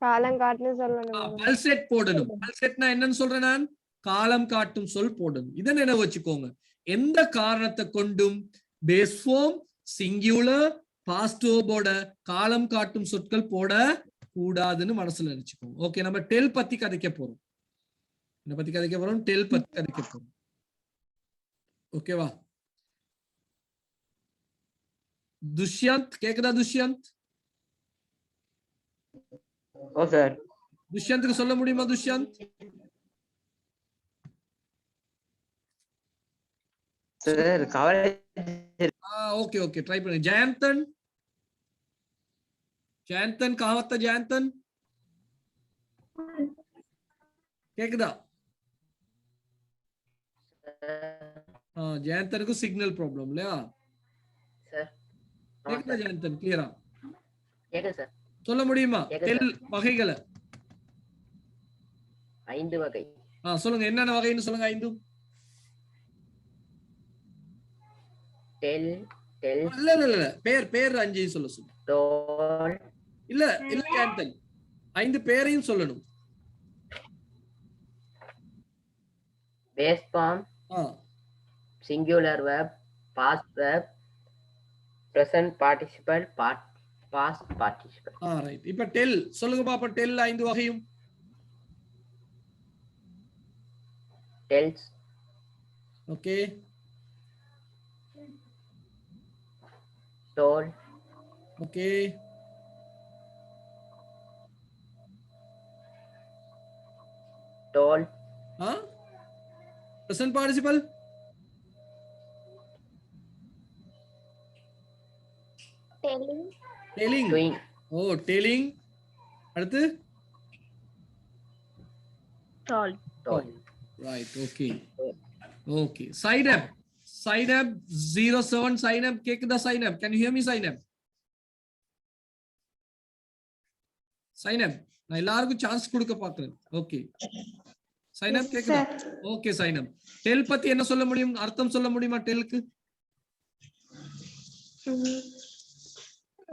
காலம் காட்டுன்னு சொல்லணும். பல் செட் போடணும். பல் செட்னா என்னன்னு சொல்றேன் நான்? காலம் காட்டும் சொல் போடணும். இதை நினைவு வச்சுக்கோங்க. எந்த காரணத்தை கொண்டும் பேஸ் ஃபார்ம் சிங்குலர் பாஸ்ட் வெர்போட காலம் காட்டும் சொற்கள் போட கூடாதுன்னு மனசுல நினைச்சுக்கோங்க. ஓகே, நம்ம டெல் பத்தி கதைக்க போறோம். என்ன பத்தி கதைக்க போறோம்? டெல் பத்தி கதைக்க போறோம். ஓகேவா? துஷ்யந்த் கேக்குதா? துஷ்யந்த் ஓ சார். துஷ்யந்துக்கு சொல்ல முடியுமா? துஷ்யந்த் சார் கவலை. ஓகே ஓகே, ட்ரை பண்ணுங்க. ஜெயந்தன், ஜெயந்தன் காவத்த ஜெயந்தன் கேக்குதா? ஜெயந்தனுக்கு சிக்னல் ப்ராப்ளம் இல்லையா? சார் கேக்குதா ஜெயந்தன்? கிளியரா கேக்குது சார். சொல்ல முடியுமா? கேக்குது டெல் வகைகளை 5 வகை. சொல்லுங்க, என்னென்ன வகைன்னு சொல்லுங்க. 5 டெல் டெல் இல்ல இல்ல இல்ல, பேர் 5 சொல்ல சொல்லு. டோல் இல்ல இல்ல ஜெயந்தன், 5 பேரையும் சொல்லணும். Base form, singular verb, past verb, present participle, past participle. Right. இப்ப டெல் சொல்லுங்க பாப்பா. டெல் 5 வகையும். tells, okay. told, okay. told, present participle, telling. doing, telling. அடுத்து told. right. Okay. Sign up 07. Sign up கேக்குதா? sign up, can you hear me? sign up நான் எல்லாருக்கும் chance கொடுக்க பாக்குறேன். ஓகே, sign up கேக்குதா? Okay, sign up. டெல் பத்தி என்ன சொல்ல முடியும்? அர்த்தம் சொல்ல முடியுமா டெல்க்கு?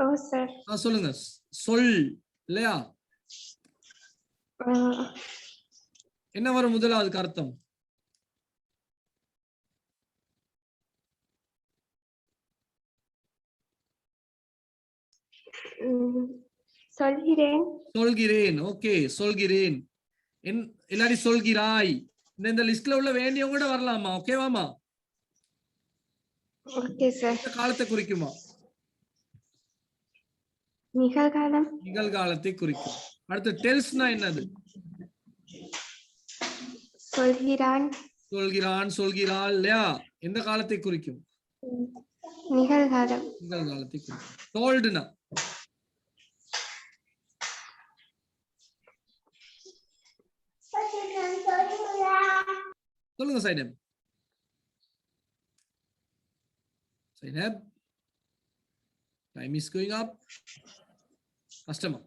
ஓ சார். சொல்லுங்க. சொல் இல்லையா? என்ன வரும் முதலாவதுக்கு அர்த்தம்? சொல்கிறேன். ஓகே, சொல்கிறேன். இல்லாட்டி சொல்கிறாய். இந்த லிஸ்ட்ல உள்ள வேண்டியவங்க கூட வரலாமா? ஓகேவாமா? Okay sir. காலத்தை குறிக்குமா? நிகழ்காலம். நிகழ்காலத்தை குறிக்கும். அடுத்து டெல்ஸ்னா என்னது? சொல்கிறான். சொல்கிறான், சொல்கிறாள் இல்லையா? எந்த காலத்தை குறிக்கும்? நிகழ்காலம். நிகழ்காலத்தை குறிக்கும். டோல்டுனா சொல்லுங்க sign-up. Sign-up, time is going up. கஷ்டமா?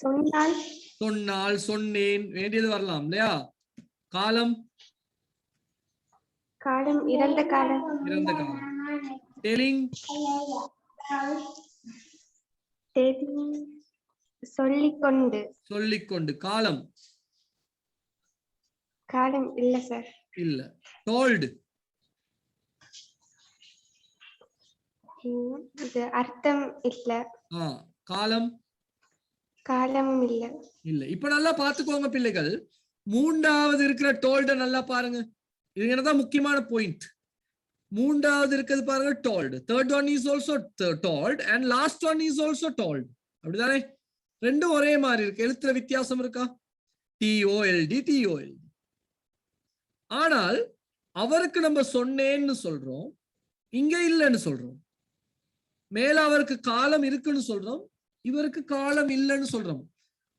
சொன்னால். சொன்னால், சொன்னேன், வேண்டியது வரலாம் இல்லையா? காலம். காலம் இறந்த காலம். இறந்த காலம். டெலிங். சொல்லிக்கொண்டு. சொல்லிக்கொண்டு. காலம். காலம் இல்ல சார். இல்ல. டோல்டு. இது அர்த்தம் இல்ல. காலம். காலமும் இல்ல. இல்ல. இப்ப நல்லா பாத்துக்கோங்க பிள்ளைகள். மூன்றாவது இருக்கிற டோல்ட நல்லா பாருங்க. இது என்னதான் முக்கியமான பாயிண்ட். மூன்றாவது இருக்கிறது பாருங்க told. Third one is also told and last one is also told. அப்படிதானே? ரெண்டும் ஒரே மாதிரி இருக்கு. எழுத்துல வித்தியாசம் இருக்கா? டிஓஎல்டி, டிஓஎல்டி. ஆனால் அவருக்கு நம்ம சொன்னேன்னு சொல்றோம், இங்க இல்லைன்னு சொல்றோம். மேல அவருக்கு காலம் இருக்குன்னு சொல்றோம், இவருக்கு காலம் இல்லைன்னு சொல்றோம்.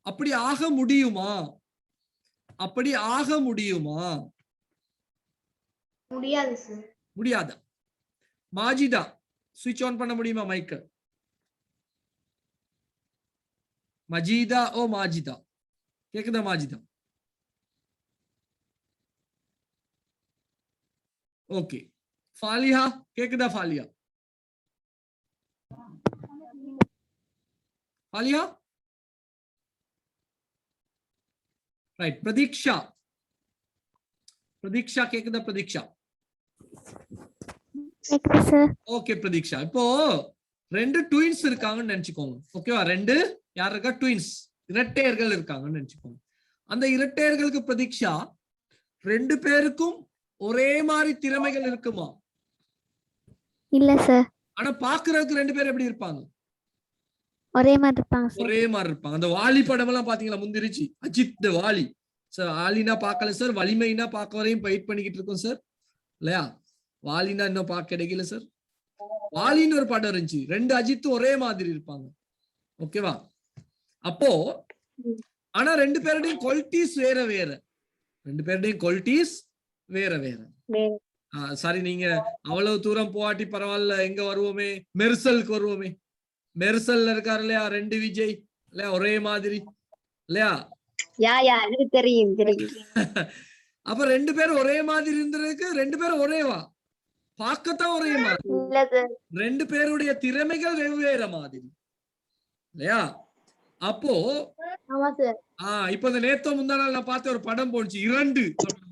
அப்படி ஆக முடியுமா? அப்படி ஆக முடியுமா? முடியாது சார். முடியாதா? மாஜிதா, சுவிட்ச் ஆன் பண்ண முடியுமா மைக்க? மஜீதா ஓ மாஜிதா, கேக்குதா மாஜிதா? ஓகே. ஃபாலியா கேக்குதா? ஃபாலியா, ஃபாலியா ரைட். பிரதீக்ஷா, பிரதீக்ஷா கேக்குதா? பிரதீக்ஷா ஓகே. பிரதீக்ஷா, இப்போ ரெண்டு ட்வின்ஸ் இருக்காங்கன்னு நினைச்சுக்கோங்க. ஓகேவா? ரெண்டு யார் இருக்கா? ட்வின்ஸ், இரட்டையர்கள் இருக்காங்கன்னு நினைச்சுக்கோங்க. அந்த இரட்டையர்களுக்கு பிரதீக்ஷா ரெண்டு பேருக்கும் ஒரே மாதிரி திறமைகள் இருக்குமா? இல்ல சார். ஆனா பாக்குறதுக்கு ரெண்டு பேரும் எப்படி இருப்பாங்க? ஒரே மாதிரி இருப்பாங்க. ஒரே மாதிரி இருப்பாங்க. அந்த வாலி படம் எல்லாம் பாத்தீங்களா? முந்திருச்சு அஜித் வாலி சார். ஆலினா பார்க்கல சார், வலிமைனா பார்க்க வரையும் வெயிட் பண்ணிக்கிட்டு இருக்கோம் சார் இல்லையா? வாலினா இன்னும் பார்க்க கிடைக்கல சார். வாலின்னு ஒரு படம் இருந்துச்சு, ரெண்டு அஜித் ஒரே மாதிரி இருப்பாங்க. ஓகேவா? அப்போ ஆனா ரெண்டு பேருடையும் குவாலிட்டிஸ் வேற வேற. ரெண்டு பேருடையும் குவாலிட்டிஸ் வேற வேற. சரி, நீங்க அவ்வளவு தூரம் போகாட்டி பரவாயில்ல, எங்க வருவோமே, மெர்சலுக்கு வருவோமே. மெர்சல்ல இருக்காரு இல்லையா ரெண்டு விஜய் இல்லையா? ஒரே மாதிரி இல்லையா? தெரியும் தெரியும். அப்ப ரெண்டு பேரும் ஒரே மாதிரி இருந்ததுக்கு ரெண்டு பேரும் ஒரேவா? பார்க்கத்தான் ஒரே மாதிரி, ரெண்டு பேருடைய திறமைகள் வெவ்வேறு மாதிரி இல்லையா? அப்போ இப்ப இந்த நேத்தோ முந்தா நாள் நான் பார்த்த ஒரு படம் போச்சு, இரண்டு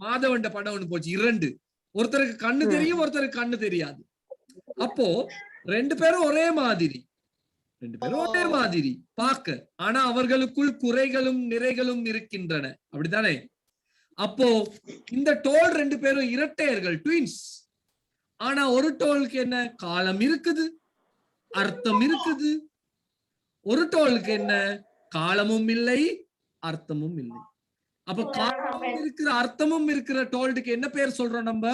மாதவண்ட படம் ஒண்ணு போச்சு. இரண்டு, ஒருத்தருக்கு கண்ணு தெரியும், ஒருத்தருக்கு கண்ணு தெரியாது. அப்போ ரெண்டு பேரும் ஒரே மாதிரி, ரெண்டு பேரும் ஒரே மாதிரி பார்க்க, ஆனா அவர்களுக்குள் குறைகளும் நிறைகளும் இருக்கின்றன. அப்படித்தானே? அப்போ இந்த டோல் ரெண்டு பேரும் இரட்டையர்கள், ட்வின்ஸ். ஆனா ஒரு டோலுக்கு என்ன? காலம் இருக்குது, அர்த்தம் இருக்குது. ஒரு டோலுக்கு என்ன? காலமும் இல்லை, அர்த்தமும் இல்லை. அப்ப காலமும் இருக்கிற அர்த்தமும் இருக்கிற டோல்டுக்கு என்ன பேர் சொல்றோம் நம்ம?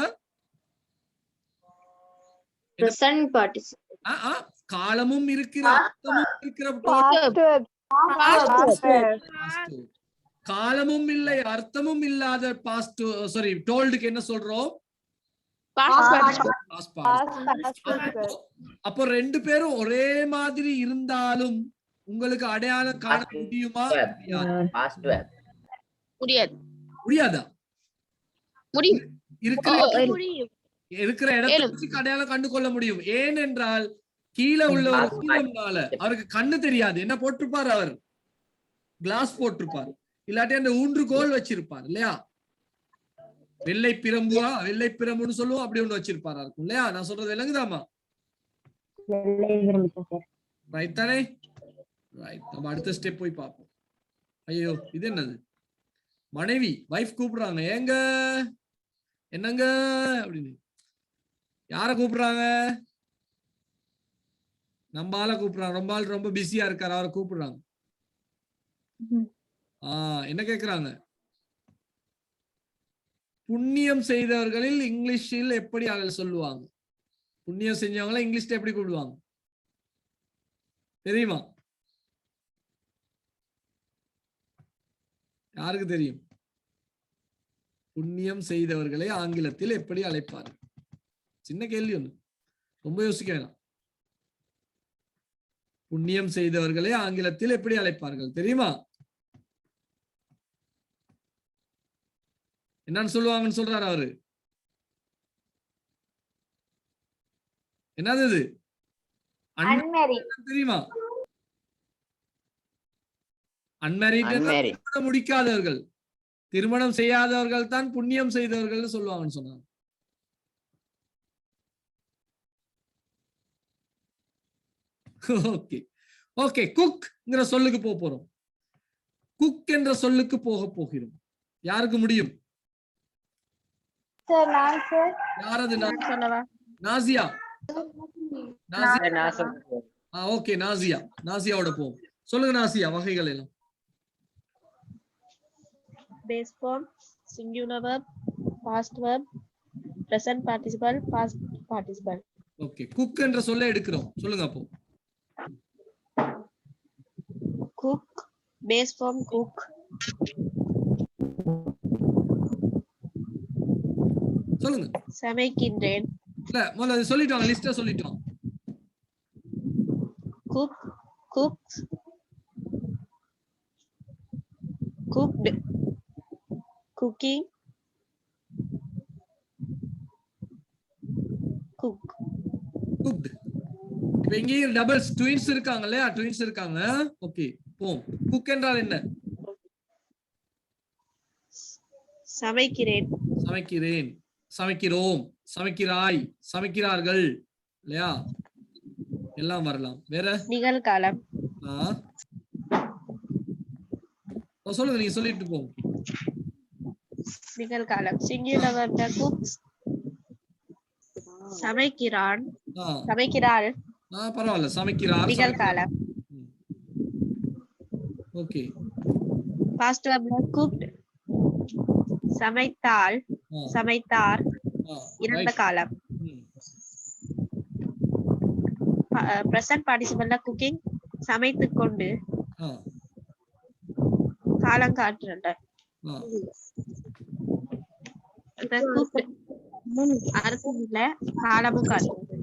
காலமும் இருக்கிற அர்த்தமும் இருக்கிற காலமும் இல்லை அர்த்தமும் இல்லாத பாஸ்ட், சாரி, டோல்டுக்கு என்ன சொல்றோம்? அப்போ ரெண்டு பேரும் ஒரே மாதிரி இருந்தாலும் உங்களுக்கு அடையாளம் காண முடியுமா? முடியாதா? இருக்கிற இடத்துக்கு அடையாளம் கண்டு கொள்ள முடியும். ஏனென்றால் கீழே உள்ள ஒரு சீனம்னால அவருக்கு கண்ணு தெரியாது. என்ன போட்டிருப்பார்? அவர் கிளாஸ் போட்டிருப்பார், இல்லாட்டி அந்த ஊன்றுகோல் வச்சிருப்பார் இல்லையா? வெள்ளை பிரம்புவா, வெள்ளை பிரம்புன்னு சொல்லுவோம், அப்படி ஒண்ணு வச்சிருப்பாரா இருக்கும் இல்லையா? நான் சொல்றது விளங்குதாமா? ரைட் தானே? ரைட். நம்ம அடுத்த ஸ்டெப் போய் பார்ப்போம். ஐயோ, இது என்னது? மனைவி வைஃப் கூப்பிடுறாங்க, ஏங்க என்னங்க அப்படின்னு. யார கூப்பிடுறாங்க? நம்ம ஆளை கூப்பிடுறாங்க. ரொம்ப ஆள் ரொம்ப பிஸியா இருக்காரு, அவரை கூப்பிடுறாங்க. என்ன கேக்குறாங்க? புண்ணியம் செய்தவர்களில் இங்கிலீஷில் எப்படி சொல்லுவாங்க? புண்ணியம் செஞ்சவங்கள இங்கிலீஷ்ல எப்படி கூப்பிடுவாங்க தெரியுமா? யாருக்கு தெரியும்? புண்ணியம் செய்தவர்களை ஆங்கிலத்தில் எப்படி அழைப்பார்கள்? சின்ன கேள்வி ஒண்ணு, ரொம்ப யோசிக்க வேணாம். புண்ணியம் செய்தவர்களை ஆங்கிலத்தில் எப்படி அழைப்பார்கள் தெரியுமா? என்னன்னு சொல்லுவாங்கன்னு சொல்றாரு அவரு. என்னது இது? தெரியுமா? அன்மேரிட் முடிக்காதவர்கள், திருமணம் செய்யாதவர்கள் தான் புண்ணியம் செய்தவர்கள் சொல்லுவாங்கன்னு சொன்னாங்க. ஓகே ஓகே, குக்ங்கிற சொல்லுக்கு போறோம். குக் என்ற சொல்லுக்கு போகிறோம். யாருக்கு முடியும்? யாரது? நாசியா. ஓகே, நாசியாவோட போவோம். சொல்லுங்க நாசியா, வகைகள் எல்லாம். Base form, singular verb, past verb, present participle, past participle. Okay, cook என்ற சொல்ல எடுக்கிறோம். சொல்லுங்க அப்போ. Cook, base form cook. சொல்லுங்க. சமைக்கின்றேன். இல்ல, முதல்ல சொல்லிட்டோம், லிஸ்டா சொல்லிட்டோம். Cook, cooks, cooked, cooking, cook. Cooked. இப்போ இங்கே டபுள்ஸ் ட்வின்ஸ் இருக்காங்க இல்லையா? ட்வின்ஸ் இருக்காங்க. ஓகே, போம். குக் என்றால் என்ன? சமைக்கிறேன், சமைக்கிறேன், சமைக்கிறோம், சமைக்கிறாய், சமைக்கிறார்கள் இல்லையா? எல்லாம் வரலாம். வேற? நிகழ்காலம். சொல்லுங்க, நீங்க சொல்லிட்டு போங்க. நிகழ்காலம், singular verb cooks, சமைக்கிறான், சமைக்கிறாள். பரவாயில்ல, சமைக்கிறார். நிகழ்காலம். ஓகே. past verb cooked, சமைத்தாள், சமைத்தார். இறந்த காலம். present participle cooking, சமைத்துக் கொண்டு, காலம் காட்டுறல. அரசுல காலமும் காட்டுறது.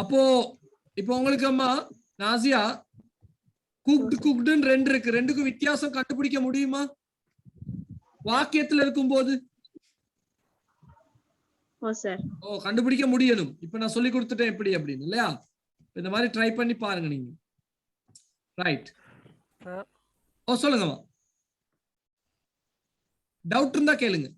அப்போ இப்போ உங்களுக்கு அம்மா நாசியா, குக்டுன்னு ரெண்டு இருக்கு, ரெண்டுக்கும் வித்தியாசம் கண்டுபிடிக்க முடியுமா வாக்கியத்துல இருக்கும்போது? கண்டுபிடிக்க முடியணும். இப்ப நான் சொல்லி கொடுத்துட்டேன் எப்படி அப்படின்னு இல்லையா? இந்த மாதிரி ட்ரை பண்ணி பாருங்க நீங்க. ரைட். சொல்லுங்கம்மா. டவுட் இருந்தா கேளுங்க.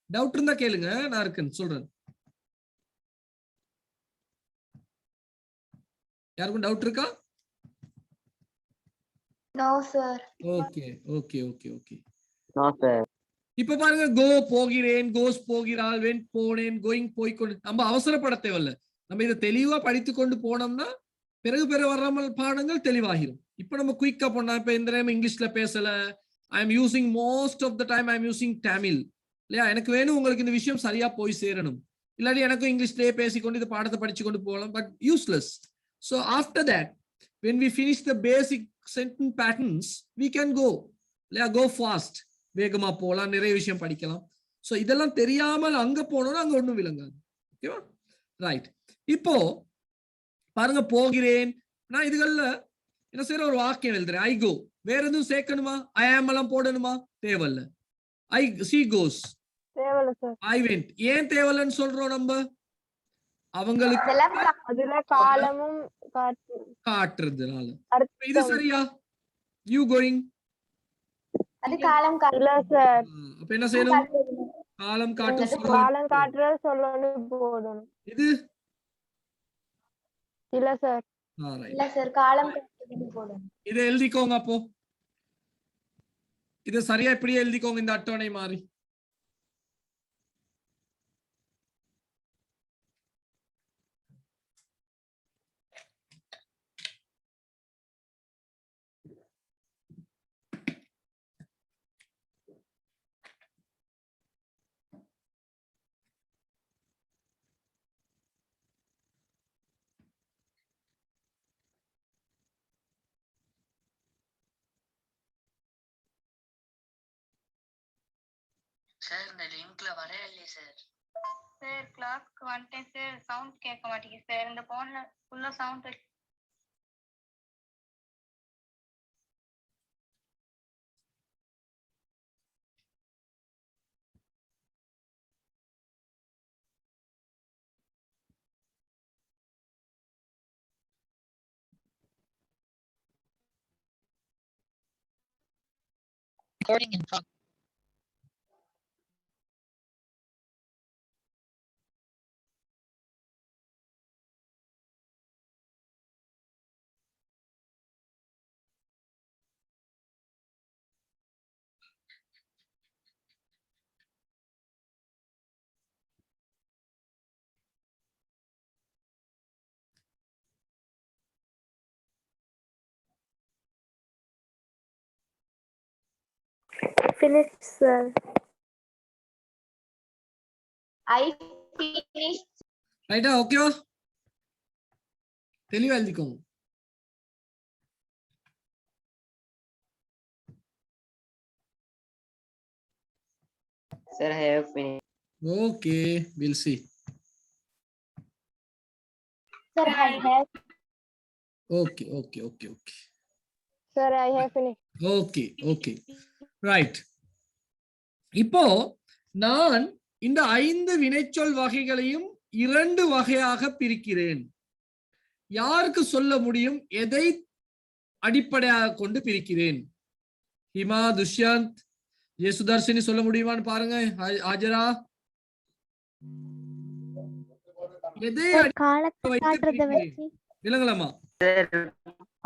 டவுட் இருந்தா கேளுங்க, நான் இருக்கேன்னு சொல்றேன். யாருக்கும் டவுட் இருக்கா? No sir. Okay okay okay okay. No sir. இப்ப பாருங்க, கோ போகிறேன், கோஸ் போகிறாள், வென் போனேன், கோயிங் போய்கொண்டு. நம்ம அவசரப்பட தேவையில்ல. நம்ம இதை தெளிவா படித்து கொண்டு போனோம்னா பிறகு வராமல் பாடங்கள் தெளிவாகிரும். இப்ப நம்ம குயிக்கா போனா, இப்ப இந்த டைம் இங்கிலீஷ்ல பேசல, I am using most of the time I am using Tamil இல்லையா? எனக்கு வேணும் உங்களுக்கு இந்த விஷயம் சரியா போய் சேரணும். இல்லாட்டி எனக்கும் இங்கிலீஷ்லயே பேசிக்கொண்டு இந்த பாடத்தை படிச்சு கொண்டு போகலாம், but useless. So after that, when we finish the basic sentence patterns, we can go fast. வேகமா போலாம், நிறைய விஷயம் படிக்கலாம். சோ இதெல்லாம் தெரியாமல் அங்க போனோம்னா அங்க ஒண்ணும் விளங்காது. ஓகேவா? ரைட். இப்போ பாருங்க, போகிறேன். நான் இதுகள்ல என்ன செய்யற, ஒரு வாக்கியம் எழுதுறேன். ஐ கோ. வேற எதுவும் சேர்க்கணுமா? ஐ ஆம் எல்லாம் போடணுமா? தேவையில்ல. she goes. தேவையில்ல சார். I went. ஏன் தேவையில்லன்னு சொல்றோம் நம்ம? அவங்களுக்கு அதுல காலமும் காட்டுறதுனால. இது சரியா? you going. அது காலம் இல்ல சார். அப்ப என்ன செய்யணும்? காலம் காட்டு. காலம் காட்டுறது சொல்லணும் போடணும். இது இல்ல சார். இல்ல சார் காலம் காட்டுறது போடணும். இதை எழுதிக்கோங்க அப்போ. இதை சரியா இப்படியே எழுதிக்கோங்க இந்த அட்டவணை மாதிரி. சார் இந்த லிங்க்ல வரவே இல்லையே சார். சார் கிளாஸ்க்கு வந்துட்டேன் சார், சவுண்ட் கேட்க மாட்டேங்குது சார். இந்த போன்ல ஃபுல்லா சவுண்ட் இருக்கு. Recording in progress. Finished, sir. I finished. ரைட்டா? ஓகேவா? தெளிவா எழுதிக்கோங்க. Sir, I have finished. Okay, we'll see. Sir, I have. Okay. Sir, I have finished. Okay. Right. இப்போ நான் இந்த 5 வினைச்சொல் வகைகளையும் 2 வகையாக பிரிக்கிறேன். யாருக்கு சொல்ல முடியும் எதை அடிப்படையாக கொண்டு பிரிக்கிறேன்? ஹிமா, துஷ்யந்த், யேசுதர்ஷினி சொல்ல முடியுமான்னு பாருங்க. ஹாஜரா, எதை காலத்தை காட்டுறத வச்சு. விளங்கலாமா?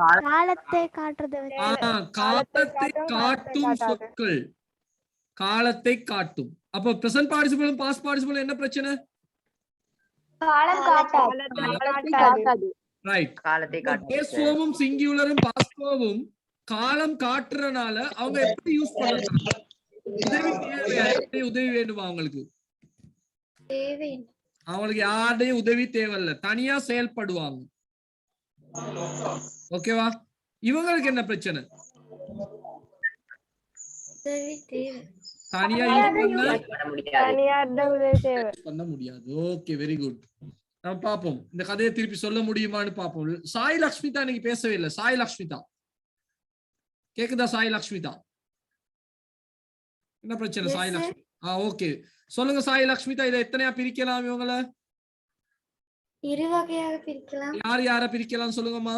காலத்தை காட்டுறத வச்சு. காலத்தை காட்டும் சொற்கள். காலத்தை காட்டும். அப்ப பிரசன்ட் பார்ட்டிசிபிளும் பாஸ்ட் பார்ட்டிசிபிளும் என்ன பிரச்சனை? காலம் காட்டாது. ரைட். காலத்தை பேஸ் ஃபார்மும் சிங்குலரும் பாஸ்ட் ஃபார்மும் காலம் காட்டுறனால அவங்க எப்படி யூஸ் பண்றாங்க? உதவி தேவையா? உதவி வேண்டுமா அவங்களுக்கு? அவங்களுக்கு யாருடையும் உதவி தேவையில்லை, தனியா செயல்படுவாங்க. ஓகேவா? இவங்களுக்கு என்ன பிரச்சனை? தனியா பண்ண முடியாது. Okay, very good. நம்ம பாப்போம் இந்த கதையை திருப்பி சொல்ல முடியுமான்னு பாப்போம். சாய் லக்ஷ்மிதா நீங்க பேசவே இல்லை. சாய் லக்ஷ்மிதா கேக்குதா? சாய் லக்ஷ்மிதா என்ன பிரச்சனை? சாய் லக்ஷ்மி ஓகே சொல்லுங்க. சாய் லக்ஷ்மிதா இதை எத்தனையா பிரிக்கலாம்? இவங்கள 2 வகையாக பிரிக்கலாம். யார பிரிக்கலாம் சொல்லுங்கம்மா.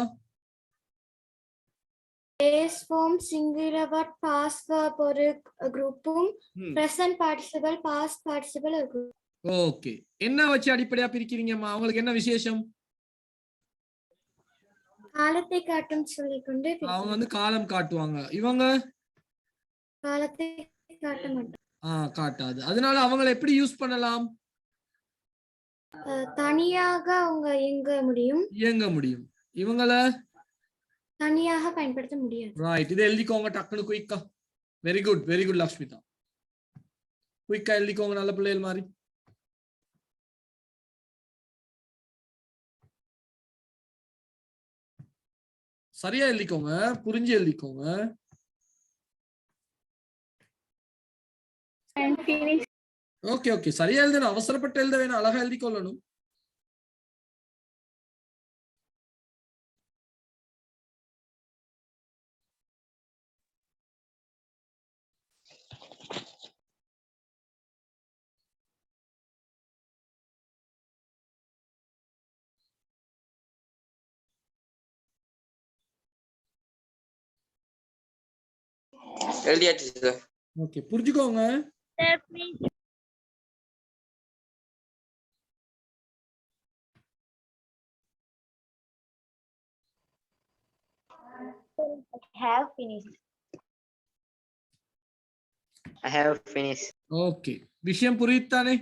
Base form singular verb past verb ஒரு குரூப்பும் பிரசன்ட் பார்ட்டிசிபிள் பாஸ்ட் பார்ட்டிசிபிள் ஒரு குரூப். ஓகே, என்ன வச்சு அடிப்படையா பிரிக்கிறீங்கம்மா? அவங்களுக்கு என்ன விசேஷம்? காலத்தை காட்டும் சொல்லிக்கொண்டு அவங்க வந்து காலம் காட்டுவாங்க. இவங்க காலத்தை காட்ட மாட்டாங்க. காட்டாது. அதனால அவங்களை எப்படி யூஸ் பண்ணலாம்? தனியாக அவங்க இயங்க முடியும். இவங்கள தனியாக பயன்படுத்த முடியாது. ரைட். இதை எழுதிக்கோங்க டக்குனு குயிக்கா. Very good Lakshmitha. குயிக்கா எழுதிக்கோங்க, நல்ல பிள்ளைகள் மாதிரி. சரியா எழுதிக்கோங்க, புரிஞ்சு எழுதிக்கோங்க. ஓகே சரியா எழுதணும், அவசரப்பட்டு எழுத வேணும், அழகா எழுதி கொள்ளணும். எழுதியாச்சு சார். ஓகே, புரிஞ்சுக்கோங்க. have finished. I have finished. Okay, விஷயம் புரியுதானே?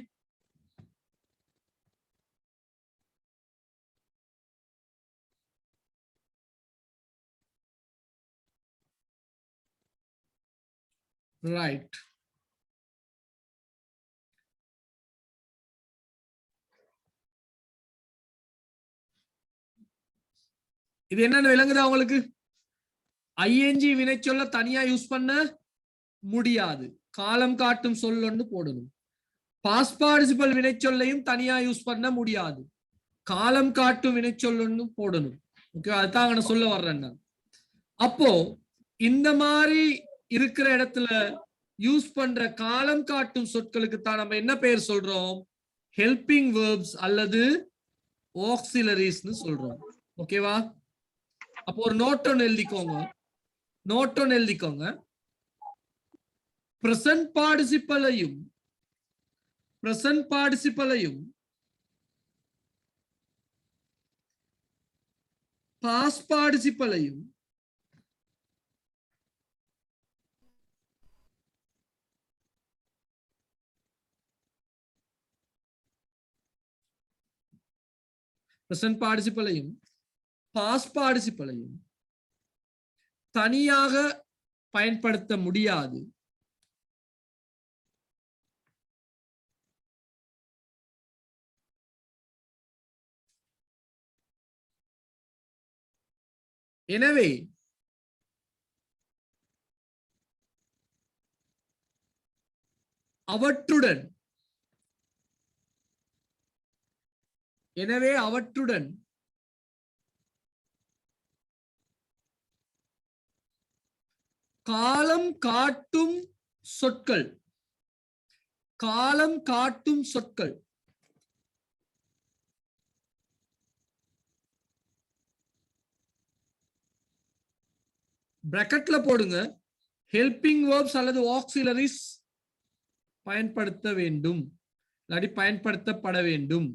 ரைட். இது என்னன்னு விளங்குதா உங்களுக்கு? ஐஎன்ஜி வினைச்சொல்ல தனியா யூஸ் பண்ண முடியாது, காலம் காட்டும் சொல் ஒன்று போடணும். பாஸ்ட் பார்ட்டிசிபல் வினைச்சொல்லையும் தனியா யூஸ் பண்ண முடியாது, காலம் காட்டும் வினைச்சொல் ஒன்று போடணும். ஓகே, அதுதான் நான் சொல்ல வர்றேன் நான். அப்போ இந்த மாதிரி இருக்கிற இடத்துல யூஸ் பண்ற காலம் காட்டும் சொற்களுக்கு தான் நம்ம என்ன பெயர் சொல்றோம்? ஹெல்பிங் வேர்ப்ஸ் அல்லது ஆக்சிலரிஸ்னு சொல்றோம். ஓகேவா? அப்போ ஒரு நோட் ஒன்று எழுதிக்கோங்க. பிரசன்ட் பார்ட்டிசிபலையும் பாஸ்ட் பார்ட்டிசிபலையும் பாஸ்ட் பார்ட்டிசிபலையும் தனியாக பயன்படுத்த முடியாது. எனவே அவற்றுடன் காலம் காட்டும் சொற்கள் பிராக்கெட்ல போடுங்க. ஹெல்பிங் வேர்ப்ஸ் அல்லது ஆக்சிலரிஸ் பயன்படுத்த வேண்டும், இல்லாட்டி பயன்படுத்தப்பட வேண்டும்.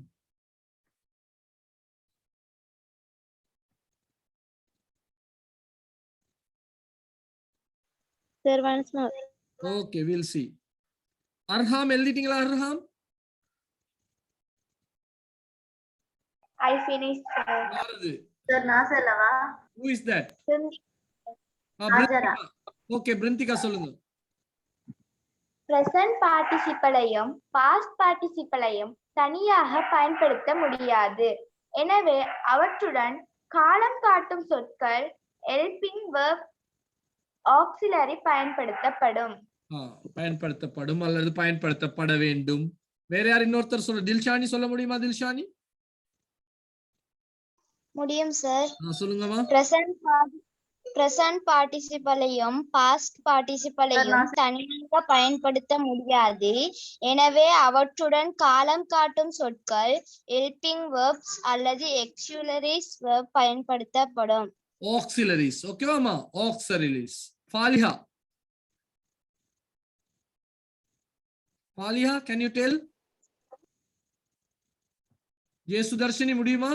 Sir, once more. Okay, we'll see. Arham, எழுதிட்டீங்களா Arham? I finished, sir. யாரது? Sir, நான் சொல்லவா? Who is that? Hajara. Okay, பிரிந்திகா சொல்லுங்க. பிரசன்ட் பார்ட்டிசிபலையும் பாஸ்ட் பார்ட்டிசிபலையும் தனியாக பயன்படுத்த முடியாது. எனவே அவற்றுடன் காலம் காட்டும் சொற்கள் ஹெல்பிங் வெர்ப் ஆக்சிலரி பயன்படுத்தப்படும் அல்லது பயன்படுத்தப்பட வேண்டும். வேற யார் இன்னொருத்தர் சொல்ல? தில்ஷானி சொல்ல முடியுமா? தில்ஷானி முடியும் சார். சொல்லுங்கம்மா. பிரசன்ட் பார்ட்டிசிபலையும் பாஸ்ட் பார்ட்டிசிபலையும் தனியாக பயன்படுத்த முடியாது. எனவே அவற்றுடன் காலம் காட்டும் சொற்கள் ஹெல்பிங் வெர்ப்ஸ் அல்லது ஆக்சிலரிஸ் வெர்ப் பயன்படுத்தப்படும். ஆக்சிலரிஸ். ஓகேவாமா? ஆக்சிலரிஸ். Faliha, can you tell? Sudharshini முடியுமா?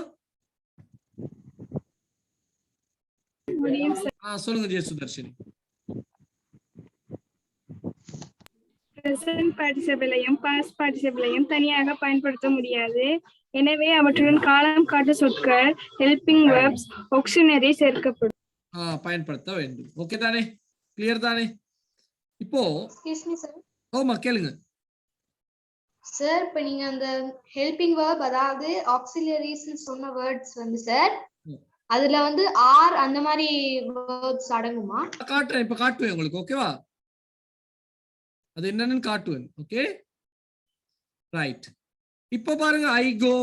சொல்லுங்க சுதர்ஷினி. பிரசன்ட் பார்ட்டிசிபிளையும் பாஸ்ட் பார்ட்டிசிபிளையும் தனியாக பயன்படுத்த முடியாது. எனவே அவற்றுடன் காலம் காட்டு சொற்கள் ஹெல்பிங் வெர்ப்ஸ் ஆக்சிலரி சேர்க்கப்படும். பயன்படுத்த வேண்டும். ஓகே தானே? கிளியர் தானே? இப்போ எக்ஸ்கியூஸ் மீ சார். ஓமா கேளுங்க சார். இப்போ நீங்க அந்த ஹெல்பிங் வெர்ப் அதாவது ஆக்சிலரிஸ் சொன்ன வேர்ட்ஸ் வந்து சார் அதுல வந்து ஆர் அந்த மாதிரி வேர்ட்ஸ் அடங்குமா? காட்டுறேன், இப்ப காட்டுவேன் உங்களுக்கு. ஓகேவா? அது என்னன்னு காட்டுவேன். Okay right. இப்போ பாருங்க, I go,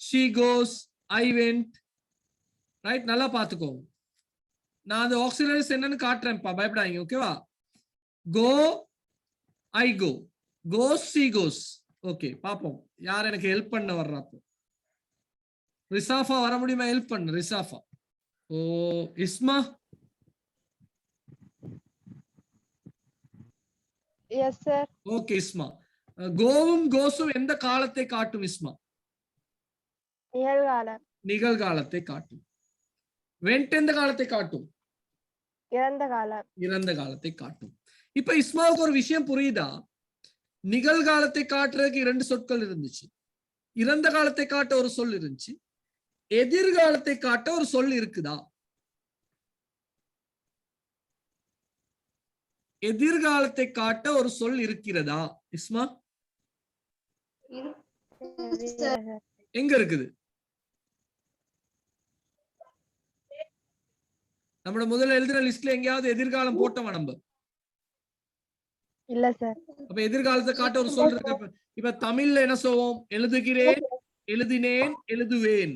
she goes, I went. Right, நல்லா பாத்துக்கோங்க. நான் அந்த ஆக்சிலரிஸ் என்னன்னு காட்டுறேன்ப்பா, பயப்படாதீங்க. ஓகேவா? கோ, ஐ கோ, கோஸ், ஷீ கோஸ். ஓகே, பாப்போம் யார் எனக்கு ஹெல்ப் பண்ண வர்றாப்போ. ரிசாஃபா வர முடியுமா? ஹெல்ப் பண்ண ரிசாஃபா. ஓ இஸ்மா. Yes sir. ஓகே இஸ்மா. கோவும் கோஸும் எந்த காலத்தை காட்டும் இஸ்மா? நிகழ்காலம். நிகழ்காலத்தை காட்டும். வெண்ட் எந்த காலத்தை காட்டும்? இறந்த காலம். இறந்த காலத்தை காட்டும். இப்ப இஸ்மாவுக்கு ஒரு விஷயம் புரியுதா? நிகழ்காலத்தை காட்டுறதுக்கு 2 சொற்கள் இருந்துச்சு. இறந்த காலத்தை காட்ட ஒரு சொல் இருந்துச்சு. எதிர்காலத்தை காட்ட ஒரு சொல் இருக்குதா? எதிர்காலத்தை காட்ட ஒரு சொல் இருக்கிறதா இஸ்மா? எங்க இருக்குது? நம்மளோட முதல்ல எழுதுற லிஸ்ட்ல எங்கேயாவது எதிர்காலம் போட்டோமா நம்ம? இல்ல சார். அப்ப எதிர்காலத்தை காட்ட ஒரு சொல் இருக்கு. இப்ப தமிழ்ல என்ன சொல்வோம்? எழுதுகிறேன், எழுதினேன், எழுதுவேன்.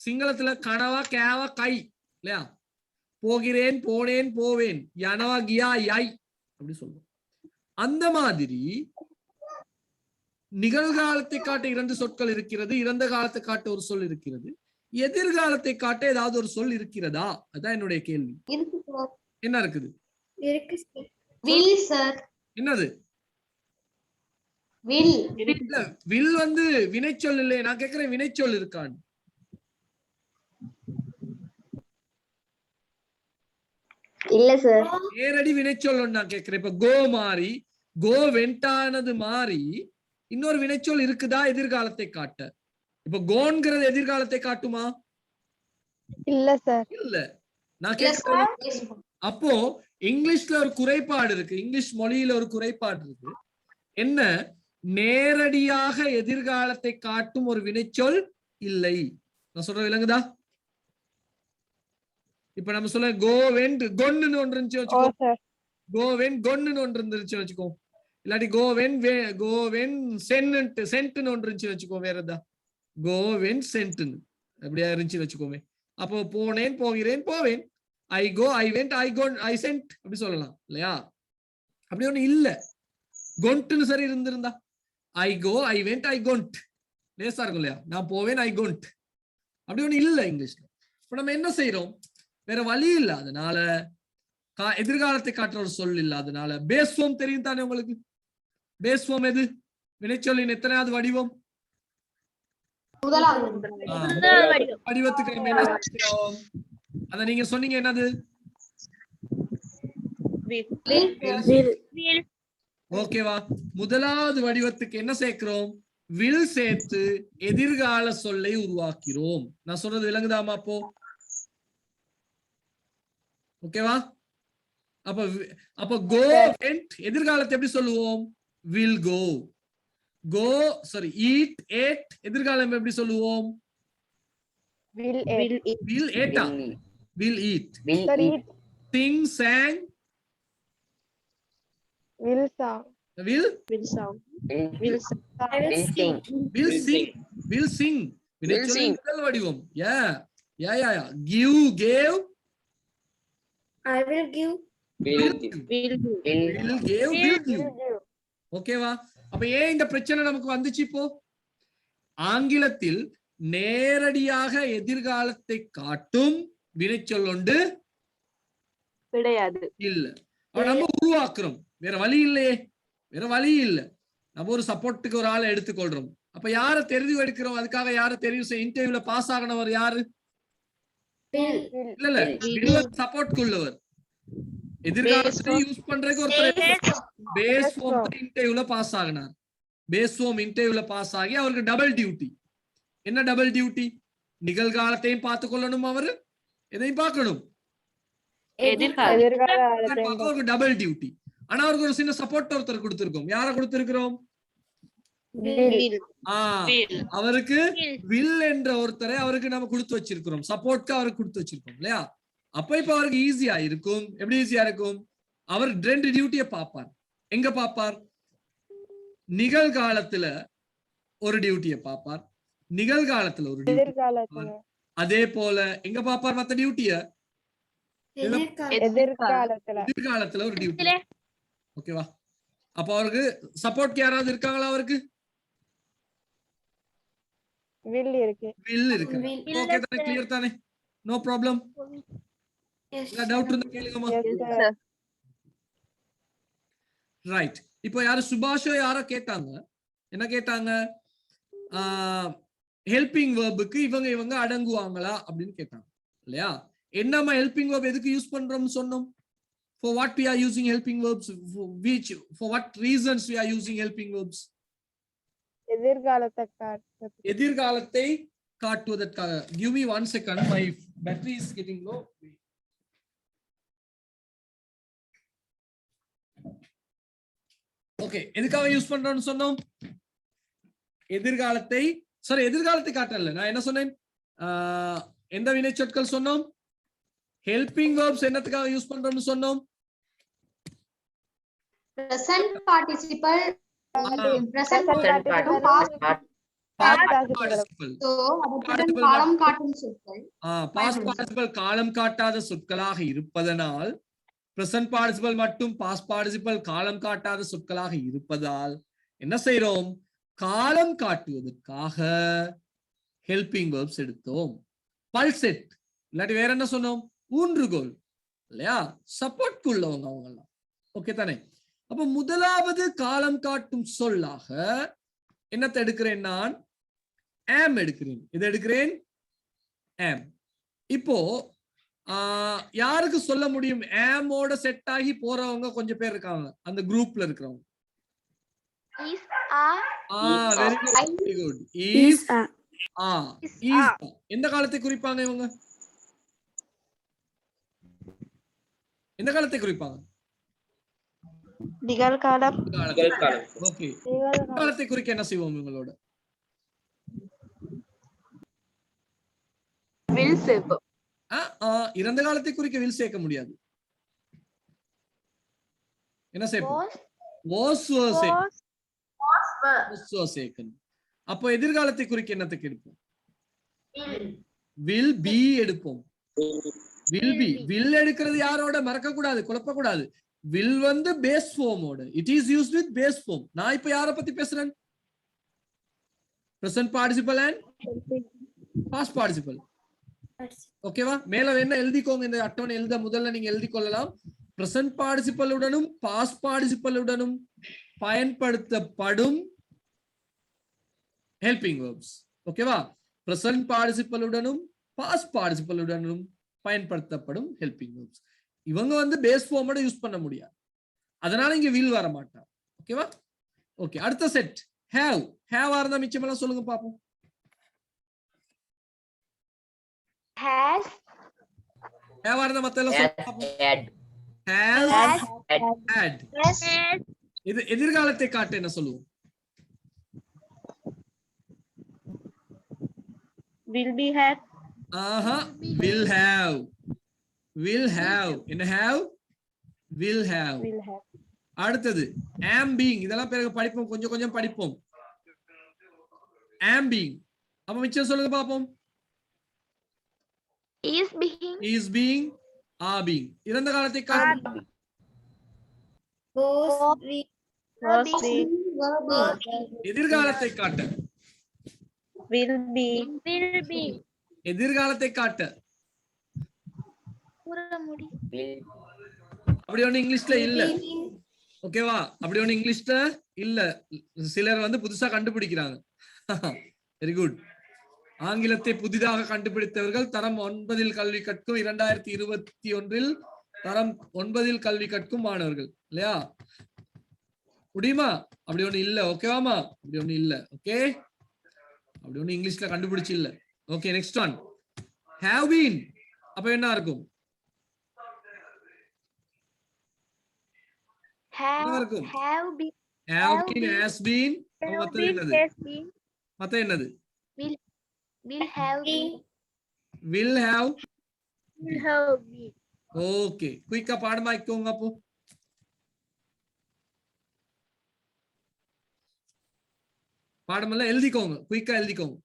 சிங்களத்துல கனவா, கேவா, கை இல்லையா? போகிறேன், போனேன், போவேன். யனவா, கியா, யை அப்படி சொல்லுவோம். அந்த மாதிரி நிகழ்காலத்தை காட்ட 2 சொற்கள் இருக்கிறது. இறந்த காலத்தை காட்ட ஒரு சொல் இருக்கிறது. எதிர்காலத்தை காட்ட ஏதாவது ஒரு சொல் இருக்கிறதா? அதான் என்னுடைய கேள்வி. என்ன இருக்குது? Will sir. என்னது? வில். இல்ல, வில் வந்து வினைச்சொல் இல்லையே. நான் கேக்குறேன் வினைச்சொல் இருக்கான்னு. இல்ல சார். நேரடி வினைச்சொல் நான் கேக்குறேன். இப்ப கோ மாறி, கோ வெண்டானது மாறி இன்னொரு வினைச்சொல் இருக்குதா எதிர்காலத்தை காட்ட? இப்ப கோன்கிறது எதிர்காலத்தை காட்டுமா? இல்ல சார். இல்ல. நான் கேக்குறேன். அப்போ இங்கிலீஷ்ல ஒரு குறைபாடு இருக்கு. இங்கிலீஷ் மொழியில ஒரு குறைபாடு இருக்கு. என்ன? நேரடியாக எதிர்காலத்தை காட்டும் ஒரு வினைச்சொல் இல்லை. நான் சொல்ற விளங்குதா? இப்ப நம்ம சொல்ல கோ வெண்ட் கொன்னு ஒன்று இருந்துச்சு வச்சுக்கோ. கோ வெண்ட் கொன்னு ஒன்று இருந்துச்சு வச்சுக்கோ. இல்லாட்டி கோ வென் சென்ட்னு ஒன்று இருந்துச்சு வச்சுக்கோ. வேற எதா கோ வென் சென்ட்னு அப்படியா இருந்துச்சு வச்சுக்கோமே. அப்போ போனேன், போகிறேன், போவேன். I go, I went, I gone, I sent அப்படி சொல்லலாம் இல்லையா? அப்படி ஒண்ணு இல்ல. கொன்ட்னு சரி இருந்திருந்தா ஐ கோ, ஐ வெண்ட், ஐ கோன்ட் லேசா இருக்கும் இல்லையா? நான் போவேன், ஐ கோன்ட். அப்படி ஒண்ணு இல்ல இங்கிலீஷ்ல. இப்ப நம்ம என்ன செய்யறோம்? வேற வழி இல்ல. அதனால எதிர்காலத்தை காட்டுற ஒரு சொல் இல்ல. அதனால பேஸ் ஃபார்ம் தெரியும் தானே உங்களுக்கு? பேஸ் ஃபார்ம் எது? வினைச்சொல்லின் எத்தனையாவது வடிவம்? வடிவத்துக்கு நம்ம என்ன செய்யறோம்? அத நீங்க சொன்னீங்க என்னது? ஓகேவா? முதலாவது வடிவத்துக்கு என்ன சேர்க்கிறோம்? வில் சேர்த்து எதிர்கால சொல்லை உருவாக்கிறோம். நான் சொல்றது விளங்குதாமா? அப்போ ஓகேவா? அப்ப கோ வெண்ட் எதிர்காலத்தை எப்படி சொல்லுவோம்? Will go. Go sorry eat ate எதிர்காலம் எப்படி சொல்லுவோம்? வில் ஏட்டா? Will eat. Sing sang will sang. Will sing வினைச்சொல்லின் வடிவம். Give gave. I will give. ஓகேவா? அப்ப ஏன் இந்த பிரச்சனை நமக்கு வந்துச்சு? இப்போ ஆங்கிலத்தில் நேரடியாக எதிர்காலத்தை காட்டும் வினைச்சொல் உண்டு கிடையாது. இல்ல. நம்ம உருவாக்குறோம். வேற வழி இல்லையே. வேற வழி இல்ல. நம்ம ஒரு சப்போர்ட்டுக்கு ஒரு ஆளை எடுத்துக்கொள்றோம். அப்ப யார தெரிவு எடுக்கிறோம்? அதுக்காக யார தெரிவு செய்ய? இன்டர்வியூல பாஸ் ஆகனவர் யாரு? இல்ல சப்போர்ட் உள்ளவர். எதிர்காலத்துல யூஸ் பண்றதுக்கு ஒருத்தர் பேஸ் ஃபார்ம் இன்டர்வியூல பாஸ் ஆகினார். பேஸ் ஃபார்ம் இன்டர்வியூல பாஸ் ஆகி அவருக்கு டபுள் டியூட்டி. என்ன டபுள் டியூட்டி? நிகழ்காலத்தையும் பார்த்துக் கொள்ளணும், அவரு எதையும் பார்க்கணும், அவருக்கு டபுள் டியூட்டி. ஆனா அவருக்கு ஒரு சின்ன சப்போர்ட் ஒருத்தர் கொடுத்திருக்கோம். யார கொடுத்திருக்கிறோம்? அவருக்கு வில் என்ற ஒருத்தரை அவருக்கு நம்ம கொடுத்து வச்சிருக்கிறோம். சப்போர்ட்க்கு அவருக்கு கொடுத்து வச்சிருக்கோம் இல்லையா? அப்ப இப்ப அவருக்கு ஈஸியா இருக்கும். எப்படி ஈஸியா இருக்கும்? அவர் 2 டியூட்டியை பார்ப்பார். எங்க பார்ப்பார்? நிகழ்காலத்துல ஒரு டியூட்டியை பார்ப்பார், நிகழ்காலத்துல ஒரு டியூட்டி. அதே போல எங்க பார்ப்பார் மத்த டியூட்டிய? எதிர்காலத்துல ஒரு டியூட்டி. ஓகேவா? அப்ப அவருக்கு சப்போர்ட் யாராவது இருக்காங்களா? அவருக்கு வில் இருக்கு. வில் இருக்கு. ஓகே தானே? கிளியர் தானே? No problem. டவுட் இருந்தா கேளுங்கம்மா. ரைட். இப்போ யாரு சுபாஷோ யாரோ கேட்டாங்க. என்ன கேட்டாங்க? ஹெல்பிங் வெர்புக்கு இவங்க அடங்குவாங்களா அப்படின்னு கேட்டாங்க இல்லையா? என்னமா ஹெல்பிங் verb எதுக்கு யூஸ் பண்றோம்னு சொன்னோம்? For what we are using helping verbs? For what reasons we are using helping verbs? எதிர்காலத்தை காட்டுறது. எதிர்காலத்தை காட்டுவதற்காக. Give me 1 second. My battery is getting low. Okay, எதுக்காக யூஸ் பண்றோம்னு சொன்னோம்? எதிர்காலத்தை எதிர்காலத்தை காட்டல. நான் என்ன சொன்னேன்? எந்த வினைச்சொற்கள் சொன்னோம்? ஹெல்பிங் verbs என்னத்துக்காக யூஸ் பண்றோம்னு சொன்னோம்? present participle present participle. past Past participle. so அதற்கு காலம் காட்டும் சொற்கள். past participle காலம் காட்டாத சொற்களாக இருப்பதனால் present participle மட்டும் past participle காலம் காட்டாத சொற்களாக இருப்பதால் என்ன செய்றோம்? காலம் காட்டுவதற்காக ஹெல்பிங் verbs எடுத்தோம். பல்செட் இல்லாட்டி வேற என்ன சொன்னோம்? ஊன்றுகோல் இல்லையா? சப்போர்ட் உள்ளவங்க அவங்க எல்லாம். ஓகே தானே? அப்ப முதலாவது காலம் காட்டும் சொல்லாக என்னத்தை எடுக்கிறேன்? நான் am எடுக்கிறேன். இதை எடுக்கிறேன் am. இப்போ யாருக்கு சொல்ல முடியும்? am ஓட செட் ஆகி போறவங்க கொஞ்சம் பேர் இருக்காங்க அந்த குரூப்ல இருக்கிறவங்க. is are very good. is எந்த காலத்தை குறிப்பாங்க இவங்க? எந்த காலத்தை குறிப்பாங்க? நிகழ்காலம். ஓகே, காலத்தை குறிக்க என்ன செய்வோம் இவங்களோட? will சேர்ப்போம். இறந்த காலத்தை குறிக்க will சேர்க்க முடியாது. என்ன சேர்ப்போம்? was சேர்க்கணும். அப்போ எதிர்காலத்தை குறிக்க என்னத்தை எடுப்போம்? will be எடுப்போம். will be will எடுக்கிறது யாரோட? மறக்க கூடாது, குழப்ப கூடாது. will வந்து பேஸ் ஃபார்ம் ஓட. It is used with base form. நான் இப்ப யாரை பத்தி பேசுறேன்? present participle and past participle. ஓகேவா? மேல என்ன எழுதிக்கோங்க, இந்த அட்டவணை எழுத முதல்ல நீங்க எழுதி கொள்ளலாம். present participle உடனும் past participle உடனும் பயன்படுத்தப்படும் helping verbs. ஓகேவா? present participle உடனும் past participle உடனும் பயன்படுத்தப்படும் helping verbs. இவங்க வந்து பேஸ் ஃபார்மோட யூஸ் பண்ண முடியாது, அதனால இங்க will வர மாட்டாங்க. ஓகேவா? ஓகே, அடுத்த செட் have. have ஆ இருந்தா மிச்சம் எல்லாம் சொல்லுங்க பாப்போம். has have ஆ இருந்தா மத்த எல்லாம் சொல்லுங்க பாப்போம். has had. இது எதிர்காலத்தை காட்ட என்ன சொல்லுவோம்? will be had. will have. will have. என்ன have? will have. அடுத்தது am being. இதெல்லாம் பிறகு படிப்போம், கொஞ்சம் கொஞ்சம் படிப்போம். am being. அப்ப மிச்சம் சொல்லுங்க பாப்போம். is being are being. இறந்த காலத்தை காட்ட எதிர்காலத்தை காட்ட will be. எதிர்காலத்தை காட்ட அப்படி ஒண்ணு இங்கிலீஷ்ல இல்ல. ஓகேவா? அப்படி ஒண்ணு இங்கிலீஷ்ல இல்ல. சிலர் வந்து புதுசா கண்டுபிடிக்கிறாங்க. Very good. ஆங்கிலத்தை புதிதாக கண்டுபிடித்தவர்கள் தரம் 9 கல்வி கற்கும் 2021 தரம் 9 கல்வி கற்கும் மாணவர்கள் இல்லையா? முடியுமா? அப்படி ஒண்ணு இல்ல. ஓகேவாமா? அப்படி ஒண்ணு இல்ல. ஓகே, அப்படி ஒண்ணு இங்கிலீஷ்ல கண்டுபிடிச்சு இல்ல. Okay, next one have been. அப்ப என்ன இருக்கும்? have been has been. மத்த என்னது? will have been. ஓகே, குயிக்கா பாடமாக்கிக்கோங்க. அப்போ பாடமெல்லாம் எழுதிக்கோங்க, குயிக்கா எழுதிக்கோங்க.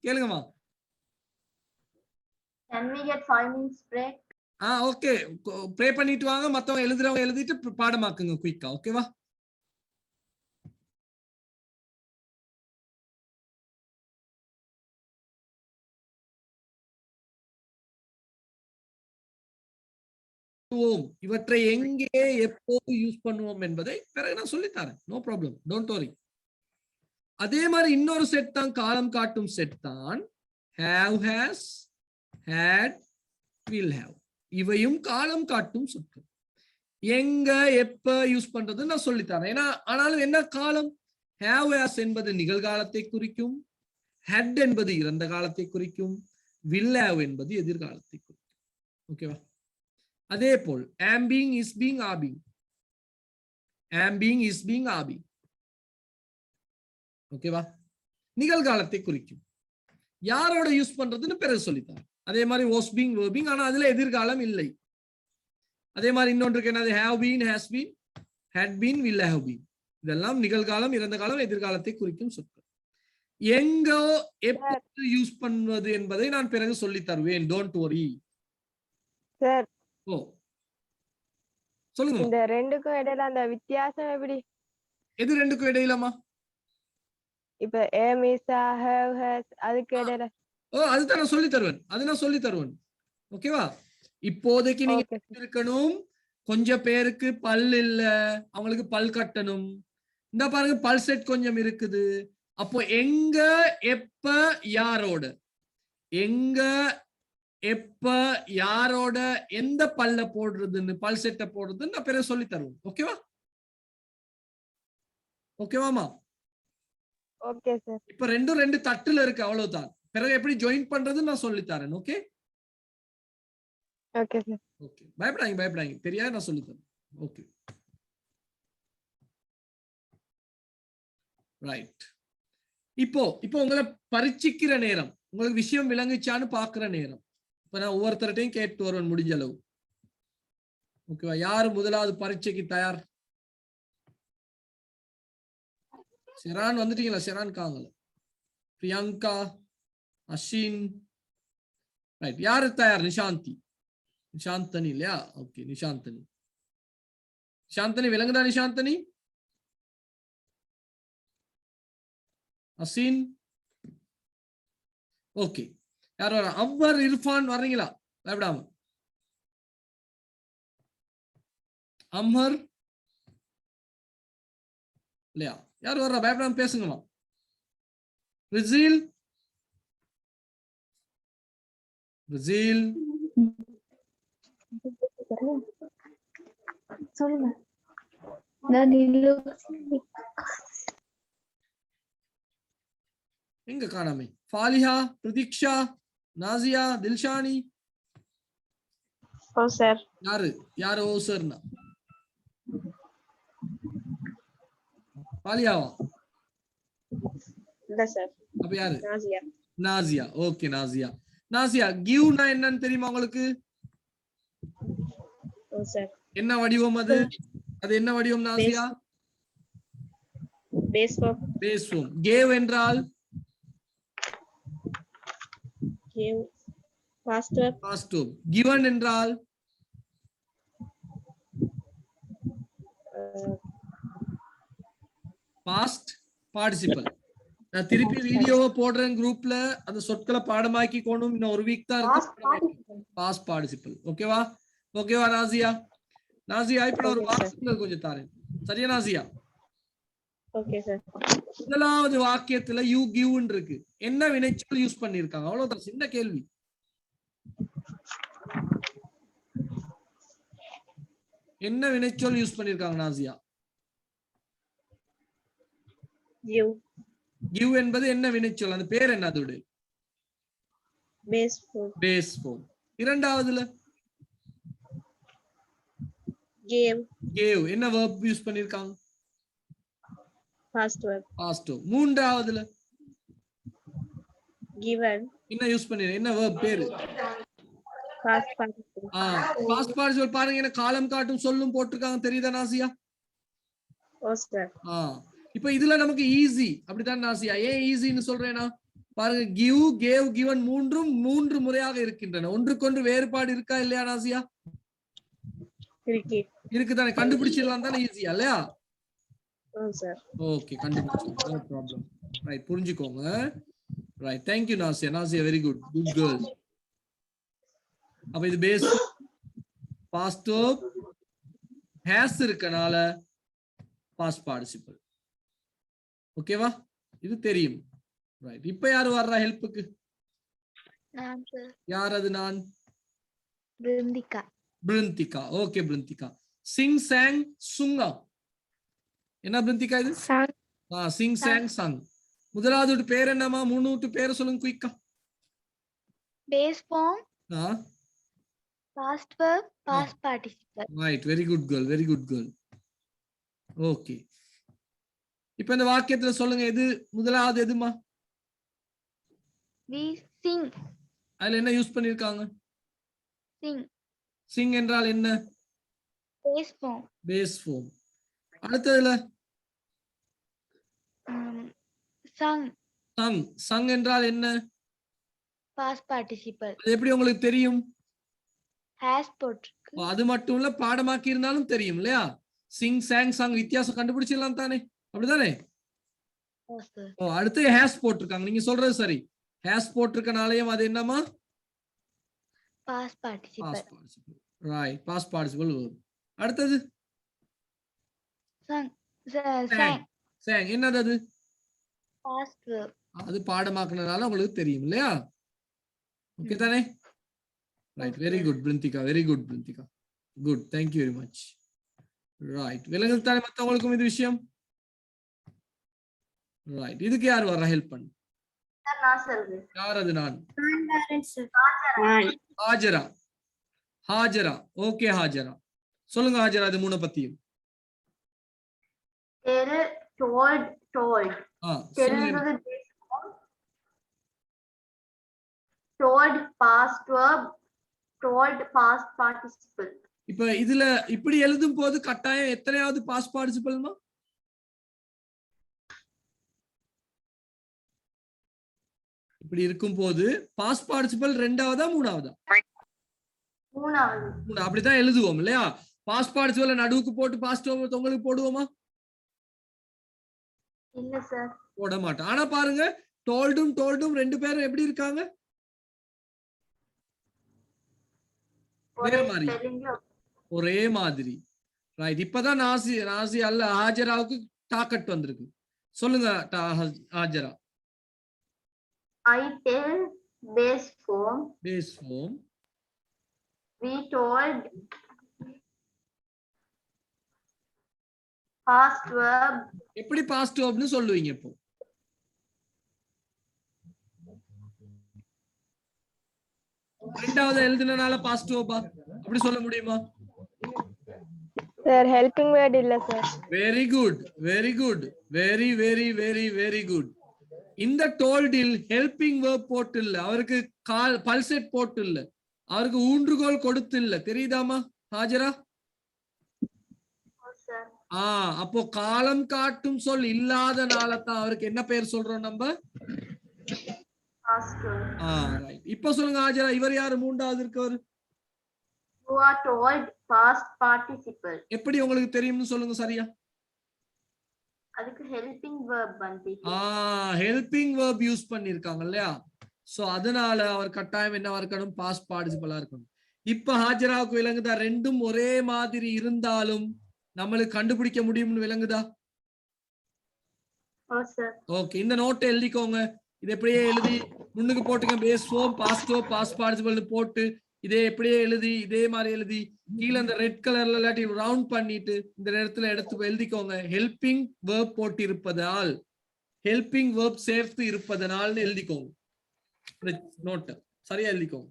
கேளுங்கம்மா. Can we get 5 minutes break? Okay, pray பண்ணிட்டு வாங்க. மத்தவங்க எழுதுறவங்க எழுதிட்டு பாடமாக்குங்க குயிக்கா. ஓகேவா? பண்ணுவோம், இவற்றை எங்கே எப்போது யூஸ் பண்ணுவோம் என்பதை பிறகு நான் சொல்லித்தரேன். No problem, don't worry. அதே மாதிரி இன்னொரு செட் தான் காலம் காட்டும் செட் தான் have, has, had, will have. இவையும் காலம் காட்டும் சொற்கள். எங்க எப்ப யூஸ் பண்றது நான் சொல்லித்தரேன். ஏன்னா ஆனாலும் என்ன காலம், have, has என்பது நிகழ்காலத்தை குறிக்கும், had என்பது இறந்த காலத்தை குறிக்கும், will have என்பது எதிர்காலத்தை குறிக்கும். ஓகேவா? அதே போல் am being, is being, are being. am being, is being, are being. ஓகேவா? நிகழ்காலத்தை குறிக்கும். யாரோட யூஸ் பண்றதுன்னு பிறகு சொல்லித்தரேன். அதே மாதிரி was being, were being, ஆனா அதுல எதிர்காலம் இல்லை. அதே மாதிரி இன்னொன்றுக்கு என்னது, have been, has been, had been, will have been. இதெல்லாம் நிகழ்காலம், இறந்த காலம், எதிர்காலத்தை குறிக்கும் சொற்கள். எங்கோ எப்போது யூஸ் பண்ணுவது என்பதை நான் பிறகு சொல்லி தருவேன். Don't worry. சார் ஓ சொல்லுங்க. இந்த ரெண்டுக்கும் இடையில அந்த வித்தியாசம் எப்படி? எது ரெண்டுக்கும் இடையிலமா? இப்ப am, is, have, has அதுக்கு இடையில. ஓ அதுதான் நான் சொல்லி தருவேன், அது நான் சொல்லி தருவேன். ஓகேவா? இப்போதைக்கு நீங்க இருக்கணும், கொஞ்சம் பேருக்கு பல் இல்ல, அவங்களுக்கு பல் கட்டணும். இந்த பாருங்க பல் செட் கொஞ்சம் இருக்குது. அப்போ எங்க எப்ப யாரோட, எங்க எப்ப யாரோட எந்த பல்ல போடுறதுன்னு, பல் செட்டை போடுறதுன்னு நான் பிறகு சொல்லி தருவேன். ஓகேவா? ஓகேவாமா? Okay sir. இப்ப ரெண்டும் ரெண்டு தட்டுல இருக்கு, அவ்வளவுதான். பிறகு எப்படி ஜாயின் பண்றதுன்னு நான் சொல்லி தரேன். Okay okay sir. ஓகே, பயப்படாதீங்க பயப்படாதீங்க, தெரியாது நான் சொல்லி தரேன். Okay right. இப்போ உங்களை பரீட்சிக்கிற நேரம், உங்களுக்கு விஷயம் விளங்குச்சான்னு பாக்குற நேரம். இப்ப நான் ஒவ்வொருத்தர்ட்டையும் கேட்டு வருவேன் முடிஞ்ச அளவு. ஓகேவா? யாரு முதலாவது பரீட்சைக்கு தயார்? ஷெரான் வந்துட்டீங்களா? Sharon காங்கல, Priyanka, அஷின், right. யாரு தயார்? நிஷாந்தி, நிஷாந்தனி இல்லையா? ஓகே நிஷாந்தனி. நிஷாந்தனி விளங்குதா? நிஷாந்தனி, அசின், ஓகே. யார் வர? அம்வர், இர்ஃபான் வர்றீங்களா? பயப்படாம. அம்ஹர் இல்லையா? யார் வர்றா? பயப்படாம பேசுங்கம்மா. ரிசில், ரிசில் சொல்லுங்க. எங்க காணாமே? ஃபாலிஹா, பிரதீக்ஷா, நாசியா, தில்ஷானி. ஓ சார். யாரு யாரு? ஓ சார்னா ஃபாலியாவா? இல்ல சார். அப்ப யாரு? நாசியா. நாசியா. ஓகே நாசியா. நாசியா, கிவ்னா என்னன்னு தெரியுமா உங்களுக்கு? ஓ சார். என்ன வடிவம் அது? அது என்ன வடிவம் Nasiya? Base form. Base form. Gave என்றால்? Gave past verb. Past verb. Given என்றால்? Past participle. நான் திருப்பி வீடியோவை போடுறேன் குரூப்ல, அந்த சொற்களை பாடமாக்கி கொண்டு இன்னும் ஒரு வீக் தான் இருக்கு. Past participle. ஓகேவா? ஓகேவா நாசியா? நாசியா இப்ப ஒரு வாக்கியங்கள் கொஞ்சம் தாரேன். சரியா நாசியா? Okay sir. முதலாவது வாக்கியத்துல யூ கிவ் இருக்கு. என்ன வினைச்சொல் யூஸ் பண்ணிருக்காங்க? அவ்வளவுதான், சின்ன கேள்வி. என்ன வினைச்சொல் யூஸ் பண்ணிருக்காங்க நாசியா? கிவ். கிவ் என்பது என்ன வினைச்சொல்? அந்த பேர் என்ன? அதோட பேஸ் ஃபார்ம். Base form. இரண்டாவதுல கேவ். கேவ் என்ன வெர்ப் யூஸ் பண்ணிருக்காங்க? Past verb. பாஸ்ட். மூன்றாவதுல given. என்ன யூஸ் பண்ணிருக்காங்க? என்ன வெர்ப் பேரு? Past participle. Past participle. பாருங்க, என்ன காலம் காட்டும் சொல்லும் போட்டிருக்காங்க, தெரியுதா நாசியா? ஓ சார். இப்ப இதுல நமக்கு ஈஸி, அப்படித்தான் நாசியா? ஏன் ஈஸின்னு சொல்றேன்னா பாருங்க, கிவ், கேவ், கிவன் மூன்றும் மூன்று முறையாக இருக்கின்றன. ஒன்றுக்கொன்று வேறுபாடு இருக்கா இல்லையா நாசியா? இருக்குதானே? கண்டுபிடிச்சிடலாம் தானே ஈஸியா இல்லையா? ஓகே, கண்டுபிடிச்சிடலாம், நோ ப்ராப்ளம். ரைட், புரிஞ்சுக்கோங்க. Right, thank you nausea. Nausea very good, good girl. அப்ப இது பேஸ் past verb has இருக்கனால past participle. ஓகேவா? இது தெரியும். ரைட். இப்போ யார் வர்றா ஹெல்ப்புக்கு? நான் சார். யார் அது? நான். Brindhika. Brindhika. Okay Brindhika. Sing sang சுங்கா. என்ன பிருந்திகா இது? சாங். Sing sang sang. முதலாவது பேர் என்னமா? மூணு பேர் சொல்லுங்க குயிக்கா. Base form. past verb, past participle. Right, very good girl, very good girl. Okay. இப்போ இந்த வாக்கியத்துல சொல்லுங்க, எது முதலாவது எதுமா? We sing. அதுல என்ன யூஸ் பண்ணிருக்காங்க? Sing. Sing என்றால் என்ன? Base form. Base form. அடுத்ததுல sung. sung. Sung என்றால் என்ன? Past participle. அது எப்படி உங்களுக்கு தெரியும்? Has போட்டிருக்கு. அது மட்டும் இல்ல, பாடமாக்கி இருந்தாலும் தெரியும் இல்லையா? சிங் சாங் சாங் வித்தியாசம் கண்டுபிடிச்சிடலாம் தானே? அப்படிதானே? அடுத்து ஹேஸ் போட்டிருக்காங்க. நீங்க சொல்றது சரி. ஹேஸ் போட்டிருக்கனாலயும் அது என்னமா? Past participle. Right, past participle verb. அடுத்தது sung. sang. என்னது அது? Past verb. அது பாடமாக்குனதால உங்களுக்கு தெரியும் இல்லையா? ஓகே தானே? Right, very good Brintika, very good Brintika. Good, thank you very much. Right, விலங்குது தானே மத்தவங்களுக்கும் இது விஷயம்? Right, இதுக்கு யார் வர ஹெல்ப் பண்ணு? நான் சொல்றேன். யார் அது? நான். நான். ஹாஜரா. ஹாஜரா. ஓகே ஹாஜரா. சொல்லுங்க ஹாஜரா, இது மூணு பத்தியும். told. சொல்லுங்க. Told past verb, told past participle. இப்ப இதுல இப்படி எழுதும் போது கட்டாயம் எத்தனையாவது பாஸ்ட் பார்ட்டிசிபிள்மா? இப்படி இருக்கும் போது பாஸ்ட் பார்ட்டிசிபிள் ரெண்டாவதா மூணாவதா? மூணாவது. அப்படிதான் எழுதுவோம் இல்லையா? பாஸ்ட் பார்ட்டிசிபிள் நடுவுக்கு போட்டு பாஸ்ட் உங்களுக்கு போடுவோமா? இல்ல சார். போட மாட்டோம். ஆனா பாருங்க, டோல்டும் ரெண்டு பேரும் எப்படி இருக்காங்க? ஒரே மாதிரி. ரைட், இப்பதான் நாசி அல்ல ஹாஜராவுக்கு டாக்கட் வந்திருக்கு. சொல்லுங்க Hajara. I tell base form. We told past verb. எப்படி பாஸ்ட் வெர்ப்னு சொல்லுவீங்க இப்போ? ரெண்டாவது எழுதுனனால பாஸ்ட் வெர்பா அப்படி சொல்ல முடியுமா? சார் ஹெல்பிங் வேர்ட் இல்ல sir. Very good, very good, very very very very good. இந்த டோல்டில் ஹெல்பிங் வெர்ப் போட்டு இல்ல, அவருக்கு பல்செட் போட்டு இல்ல, அவருக்கு ஊன்றுகோல் கொடுத்து இல்ல. தெரியுதாமா ஹாஜரா? அப்போ காலம் காட்டும் சொல் இல்லாதனால தான் அவருக்கு என்ன பெயர் சொல்றோம் நம்ம? இப்ப சொல்லுங்க ஹாஜரா, இவர் யாரு மூன்றாவது இருக்கவர்? You are told past participle. எப்படி உங்களுக்கு தெரியும்னு சொல்லுங்க சரியா? அதுக்கு ஹெல்பிங் வெர்ப் வந்து ஹெல்பிங் வெர்ப் யூஸ் பண்ணிருக்காங்க இல்லையா? சோ அதனால அவர் கட்டாயம் என்ன இருக்கணும்? பாஸ்ட் பார்ட்டிசிபிளா இருக்கணும். இப்ப ஹாஜராவுக்கு விளங்குதா? ரெண்டும் ஒரே மாதிரி இருந்தாலும் நம்மளுக்கு கண்டுபிடிக்க முடியும்னு விளங்குதா? ஓகே, இந்த நோட்டை எழுதிக்கோங்க. இது எப்படியே எழுதி முன்னுக்கு போட்டுங்க. Base form, past verb, past participle போட்டு இதே எப்படியே எழுதி இதே மாதிரி எழுதி கீழே அந்த ரெட் கலர்ல இல்லாட்டி ரவுண்ட் பண்ணிட்டு இந்த இடத்துல எடுத்து எழுதிக்கோங்க. ஹெல்பிங் வெர்ப் போட்டு இருப்பதால், ஹெல்பிங் வெர்ப் சேர்த்து இருப்பதனால் எழுதிக்கோங்க. நோட்டை சரியா எழுதிக்கோங்க.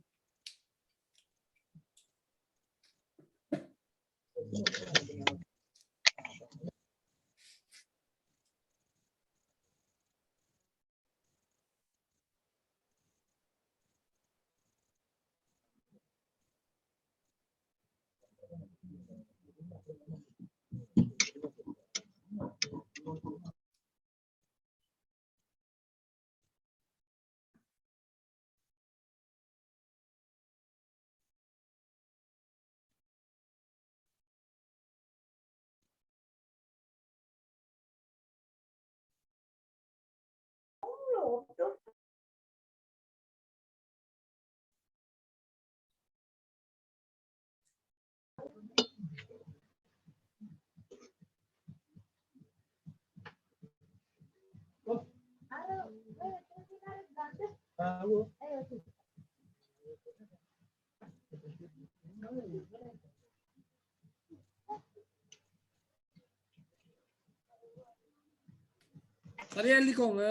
சரியா எழுதிக்கோங்க.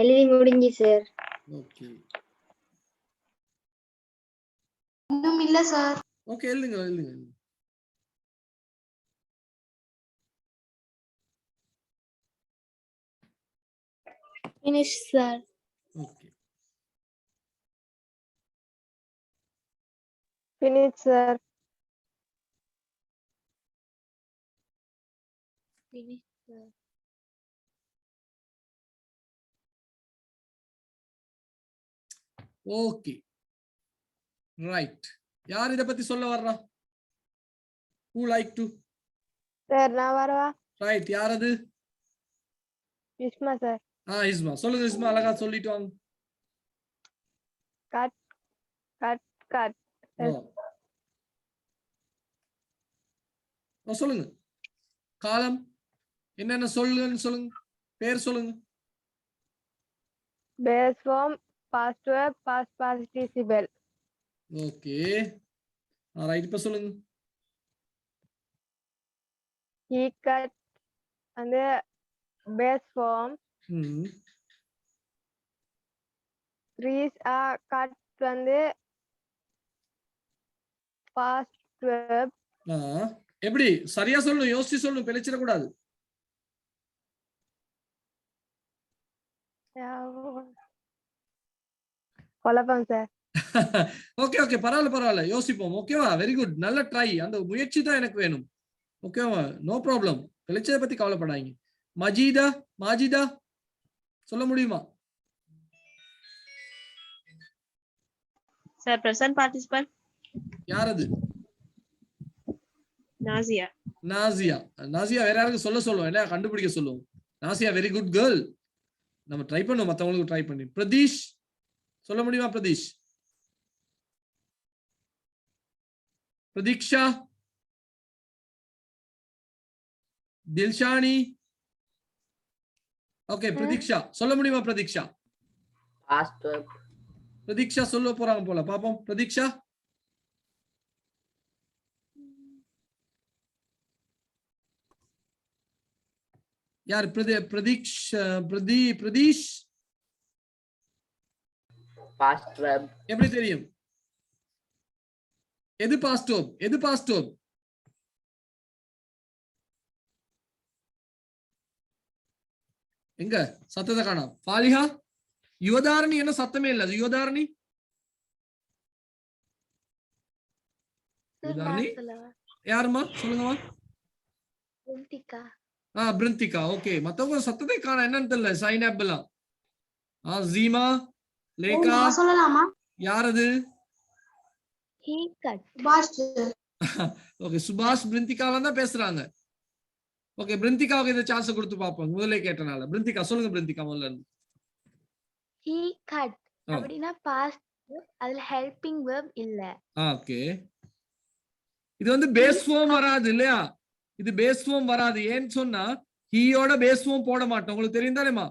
எழுதி முடிஞ்சு சார். ஓகே இன்னும் இல்ல சார். ஓகே எழுதுங்க எழுதுங்க. Finish sir. Okay Finish sir. Finish sir. Okay right. யார் இத பத்தி சொல்ல வர்றா? Who like to? Sir நான் வரவா? ரைட், யார் அது? இஸ்மா sir. இஸ்மா சொல்லுங்க. இஸ்மா அழகா சொல்லிட்டு வாங்க. Cut cut cut. சொல்லுங்க. காலம் என்னென்ன சொல்லுங்கன்னு சொல்லுங்க. பேர் சொல்லுங்க. Base form, past verb, past participle. Okay right. இப்ப சொல்லுங்க. He cut and the base form. Trees are cut and the past verb. எப்படி சரியா சொல்லணும், யோசிச்சு சொல்லணும், பிழைச்சிட கூடாது. குழப்பம் சார். ஓகே ஓகே பரவாயில்ல பரவாயில்ல, யோசிப்போம். ஓகேவா, வெரி குட், நல்ல ட்ரை. அந்த முயற்சி தான் எனக்கு வேணும். ஓகேவா, நோ ப்ராப்ளம். பிழைச்சதை பத்தி கவலைப்படாதீங்க. மஜீதா மாஜிதா சொல்ல முடியுமா? Sir present participle. யார் அது? நாசியா. நாசியா. நாசியா வேற யாருக்கு சொல்ல சொல்லுவோம், என்ன கண்டுபிடிக்க சொல்லுவோம். Nausea very good girl. நம்ம ட்ரை பண்ணுவோம், மத்தவங்களுக்கு ட்ரை பண்ணி. பிரதீஷ் சொல்ல முடியுமா? பிரதீஷ். பிரதீக்ஷா. தில்ஷானி. ஓகே பிரதீக்ஷா சொல்ல முடியுமா? பிரதீக்ஷா. பிரதீக்ஷா சொல்ல போறாங்க போல, பாப்போம். பிரதீக்ஷா. யார்? பிரதீஷ். Pratheesh past verb. எப்படி தெரியும்? எது பாஸ்ட் வெர்ப்? எது பாஸ்ட் வெர்ப்? எங்க சத்தத்தை காணோம். ஃபாலிஹா. யுவதாரணி என்ன சத்தமே இல்ல. யுவதாரணி. யுவதாரணி யாருமா? சொல்லுங்கம்மா. பிருந்திகா. பிருந்திகா. ஓகே, மத்தவங்க சத்தத்தை காண என்னன்னு தெரியல. சைனாப் எல்லாம். ஜீமா, லேகா. நான் சொல்லலாமா? யார் அது? He cut. ஓகே, சுபாஷ் பிருந்திகால தான் பேசுறாங்க. ஓகே, பிருந்திகாவுக்கு இந்த சான்ஸ் கொடுத்து பாப்போம். முதல்ல கேட்டனால. பிருந்திகா சொல்லுங்க. பிருந்திகா முதல்ல இருந்து. He cut அப்படினா past அதுல helping verb இல்ல. ஓகே, இது வந்து பேஸ் ஃபார்ம் வராது இல்லையா? இது பேஸ் ஃபார்ம் வராது. ஏன்னு சொன்னா ஹீயோட பேஸ் ஃபார்ம் போட மாட்டோம். உங்களுக்கு தெரியும் தானேமா?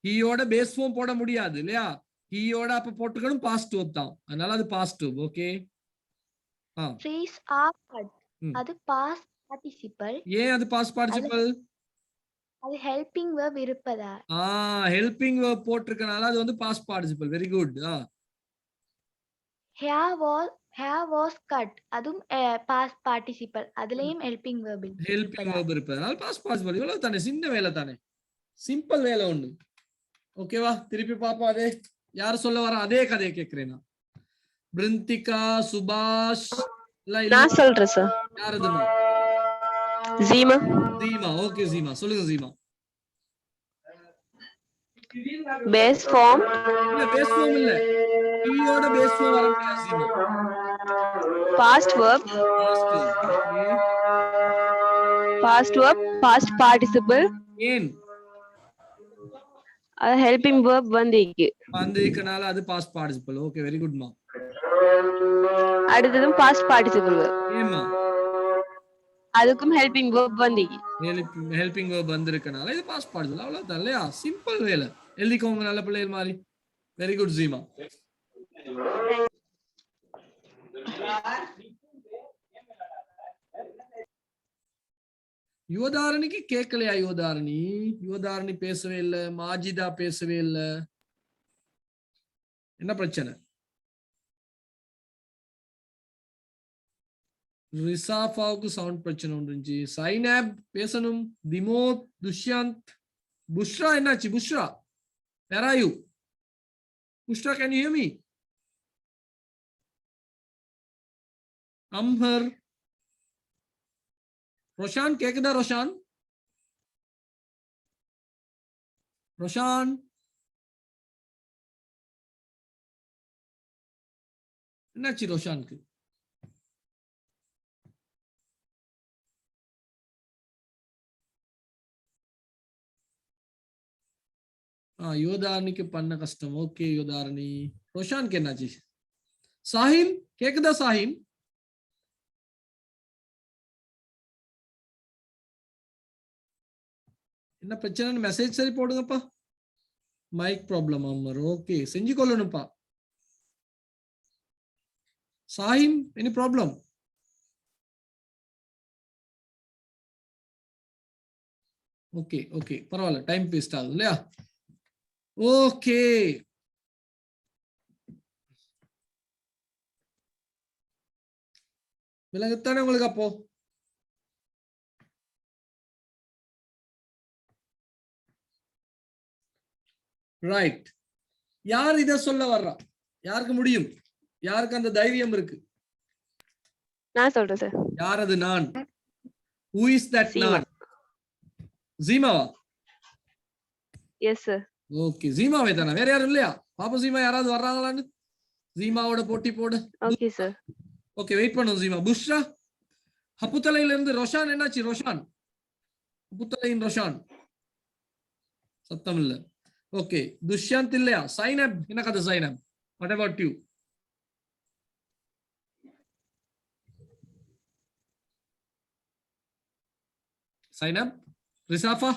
ஹீயோட பேஸ் ஃபார்ம் போட முடியாது இல்லையா? ஹீயோட அப்ப போட்டுக்கணும் பாஸ்ட் வெர்ப் தான். அதனால அது past verb. Okay. Trees are cut. அது past participle. ஏன் அது பாஸ்ட் பார்ட்டிசிபிள்? அது helping verb இருப்பதா? ஹெல்பிங் வெர்ப் போட்டிருக்கனால அது வந்து past participle. Very good. Hair was cut. அதுவும் past participle. அதுலயும் helping verb இருக்கு. ஹெல்பிங் வெர்ப் இருப்பதனால பாஸ்ட் பார்ட்டிசிபிள். இவ்வளவு தானே, சின்ன வேலை தானே, சிம்பிள் வேலை ஒண்ணு. ஓகேவா, திருப்பி பாப்போம். அதே யார் சொல்ல வர அதே கதையை கேட்கிறேன் நான். பிருந்திகா, சுபாஷ். நான் சொல்றேன் சார். யார் அதுமா? ஜீமா. ஜீமா. ஓகே ஜீமா சொல்லுங்க. ஜீமா. Base form. இல்ல பேஸ் ஃபார்ம் இல்ல. ஈயோட பேஸ் ஃபார்ம் வர முடியாது Jeema. Past verb. Past verb, past participle. ஏன்? அது ஹெல்பிங் வெர்ப் வந்திருக்கனால அது past participle. Okay, very good மா. அடுத்ததும் பாஸ்ட் பார்ட்டிசிபிள். ஏமா? அதுக்கும் ஹெல்பிங் verb வந்து ஹெல்பிங் verb வந்திருக்கனால இது பாஸ்ட் பார்ட்டிசிபிள். அவ்வளவுதான் இல்லையா? சிம்பிள் வேலை. எழுதிக்கோங்க நல்ல பிள்ளைகள் மாதிரி. Very good ஜீமா. யுவதாரணிக்கு கேட்கலையா? யுவதாரணி பேசவே இல்லை, மாஜிதா பேசவே இல்லை. என்ன பிரச்சனை? ரிசாஃபாவுக்கு சவுண்ட் பிரச்சனை ஒன்று. சைனாப் பேசணும். திமோத், துஷ்யந்த், புஷ்ரா என்னாச்சு? Bushra, where are you? Bushra, can you hear me? அம்ஹர், Roshan கேக்குதா? ரோஷான் என்னாச்சு ரோஷானுக்கு? யுவதாரணிக்கு பண்ண கஷ்டம். ஓகே யுவதாரணி. ரோஷானுக்கு என்னாச்சு? சாஹின் கேக்குதா? சாஹின் என்ன பிரச்சனை? மெசேஜ் சரி போடுங்கப்பா. Mike problem Ammar. ஓகே செஞ்சு கொள்ளணும்ப்பா. Shahin any problem? Okay okay பரவாயில்ல, டைம் வேஸ்ட் ஆகுது இல்லையா? ஓகே விலங்குத்தானே உங்களுக்கு? அப்போ ரைட். யார் இத சொல்ல வர்றா? யாருக்கு முடியும்? யாருக்கு அந்த தைரியம் இருக்கு? நான் சொல்றேன் சார். யார் அது? நான். Who is that நான்? ஜீமாவா? Yes sir. ஓகே ஜீமாவே தானே, வேற யாரும் இல்லையா? பாப்பா ஜீமா யாராவது வர்றாங்களான்னு ஜீமாவோட போட்டி போடு. Okay sir. ஓகே வெயிட் பண்ணும் ஜீமா. புஷ்ரா, ஹப்புத்தலையில இருந்து ரோஷான் என்னாச்சு? ரோஷான், ஹப்புத்தலையின் ரோஷான் சத்தம் இல்ல. ஓகே துஷ்யந்த் இல்லையா? சைனப் என்ன கதை? Zainab what about you? Zainab, Risafa,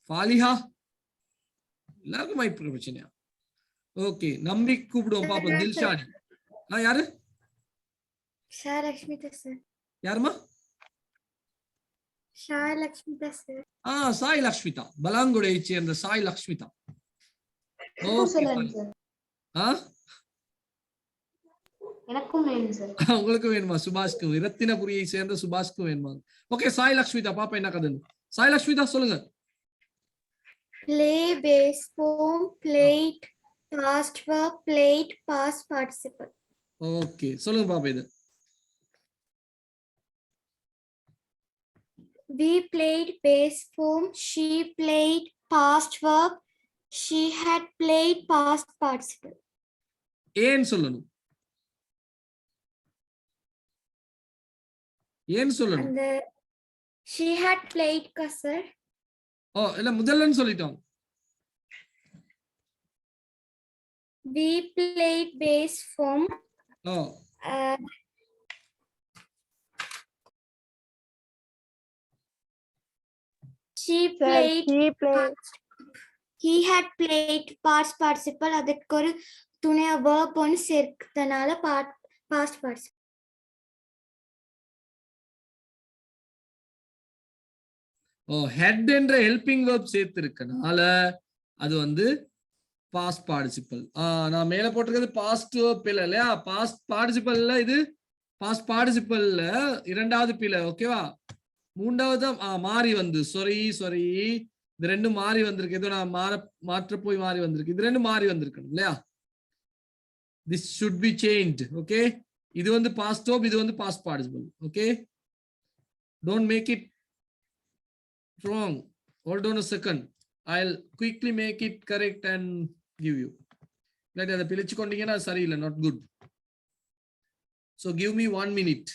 Faliha, எல்லாருக்கும் மைக் பிரச்சனையா? ஓகே நம்பி கூப்பிடுவோம் பாப்போம். தில்ஷானி. யாரு? சாய் லக்ஷ்மிதா சார். யாருமா? சாய் லக்ஷ்மிதா சார். சாய் லக்ஷ்மிதா, பலாங்குடையை சேர்ந்த சாய் லக்ஷ்மிதா. எனக்கும் வேணும் சார். உங்களுக்கு வேணுமா? சுபாஷ்க்கும், இரத்தினபுரியை சேர்ந்த சுபாஷ்க்கும் வேணுமா? ஓகே சாய் லக்ஷ்மிதா பாப்பா என்ன கதை? சாய் லக்ஷ்மிதா சொல்லுங்க. Play, base form, played, past verb, played, past participle. Okay சொல்லுங்க பாப்பா இது. We played base form, she played past verb, she had played past participle. ஏன் சொல்லணும்? ஏன் சொல்லணும்? அந்த she had played ka sir. இல்ல முதல்லன்னு சொல்லிட்டோம். We played base form. She played. He had played past participle. அதுக்கு ஒரு துணை verb ஒன்னு சேர்த்தனால past participle. ஹெட் என்ற ஹெல்பிங் verb சேர்த்து இருக்கனால அது வந்து பாஸ்ட் பார்ட்டிசிபிள். நான் மேல போட்டிருக்கிறது பாஸ்ட் பிழை இல்லையா? பாஸ்ட் பார்ட்டிசிபிள்ல இது பாஸ்ட் பார்ட்டிசிபிள்ல இரண்டாவது பிழை. ஓகேவா? மூன்றாவது மாறி வந்து சாரி இது ரெண்டும் மாறி வந்திருக்கு. ஏதோ நான் மாற்ற போய் மாறி வந்திருக்கு. இது ரெண்டும் மாறி வந்திருக்கணும் இல்லையா? This should be changed. Okay இது வந்து பாஸ்ட் verb, இது வந்து past participle. Okay don't make it wrong. Hold on a second. I'll quickly make it correct and give you. Let us பிழைச்சு கொண்டீங்கன்னா சரியில்லை, not good. So give me 1 minute.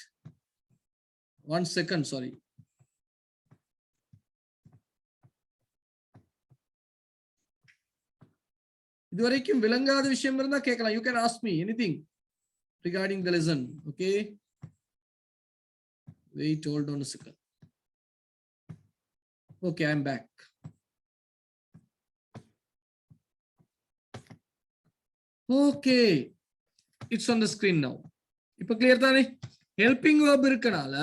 1 second, sorry. இதுவரைக்கும் விளங்காத விஷயம் இருந்தா கேட்கலாம். You can ask me anything regarding the lesson. Okay. Wait, hold on a second. Okay, I'm back. Okay, it's on the screen now. இப்ப clear தானே? helping verb இருக்கனால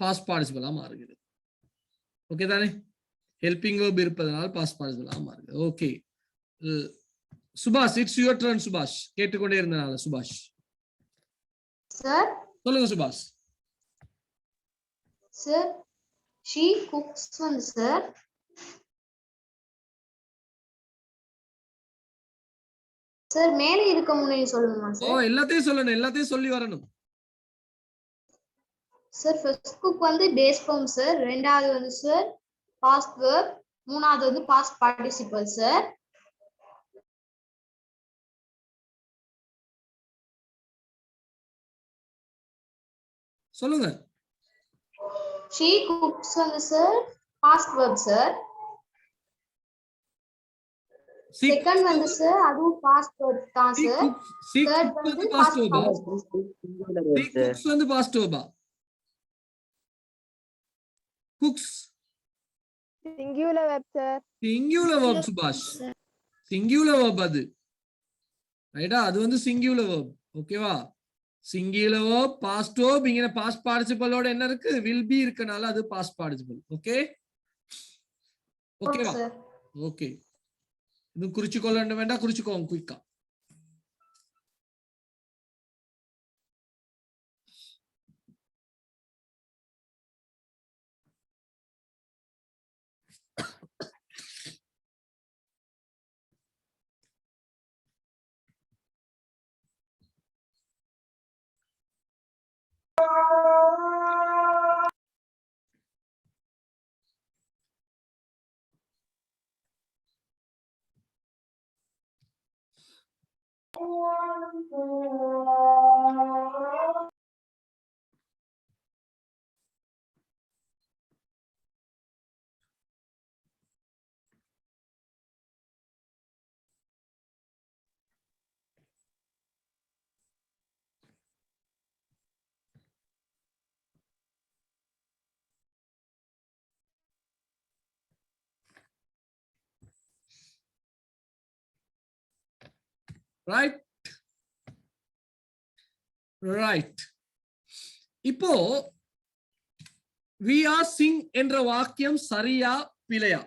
past participle மாறுகிறது. Okay தானே? helping verb இருப்பதனால் past participle மாறுகிறது. Okay. சுபாஷ், it's your turn சுபாஷ். கேட்டுக்கொண்டே இருந்தனால சுபாஷ். சார் சொல்லுங்க சுபாஷ். சார் she cooks வந்து சார் சார் மேலே இருக்க முன்னாடி சொல்லுங்கமா சார். எல்லாத்தையும் சொல்லணும், எல்லாத்தையும் சொல்லி வரணும். சார் ஃபர்ஸ்ட் குக் வந்து பேஸ் ஃபார்ம் சார், ரெண்டாவது வந்து சார் பாஸ்ட் வெர்ப், மூணாவது வந்து பாஸ்ட் பார்ட்டிசிபிள் சார். சொல்லுங்க. she cooks வந்து sir past verb sir. Second வந்து சார் அதுவும் பாஸ்ட் வெர்ப் தான் சார். தேர்ட் வந்து பாஸ்ட் வெர்ப். cooks வந்து பாஸ்ட் வெர்பா? cooks singular verb sir. singular verb சுபாஷ். singular verb அது. ரைட்டா? அது வந்து singular verb. ஓகேவா? singular verb past verb இங்க past participle ஓட என்ன இருக்கு? will be இருக்கனால அது past participle. ஓகே? ஓகேவா? ஓகே. இது குறிச்சுக்கொள்ள வேண்டாம், குறிச்சுக்கோங்க குயிக்கா. Right? Right. இப்போ we are sing என்ற வாக்கியம் சரியா பிழையா?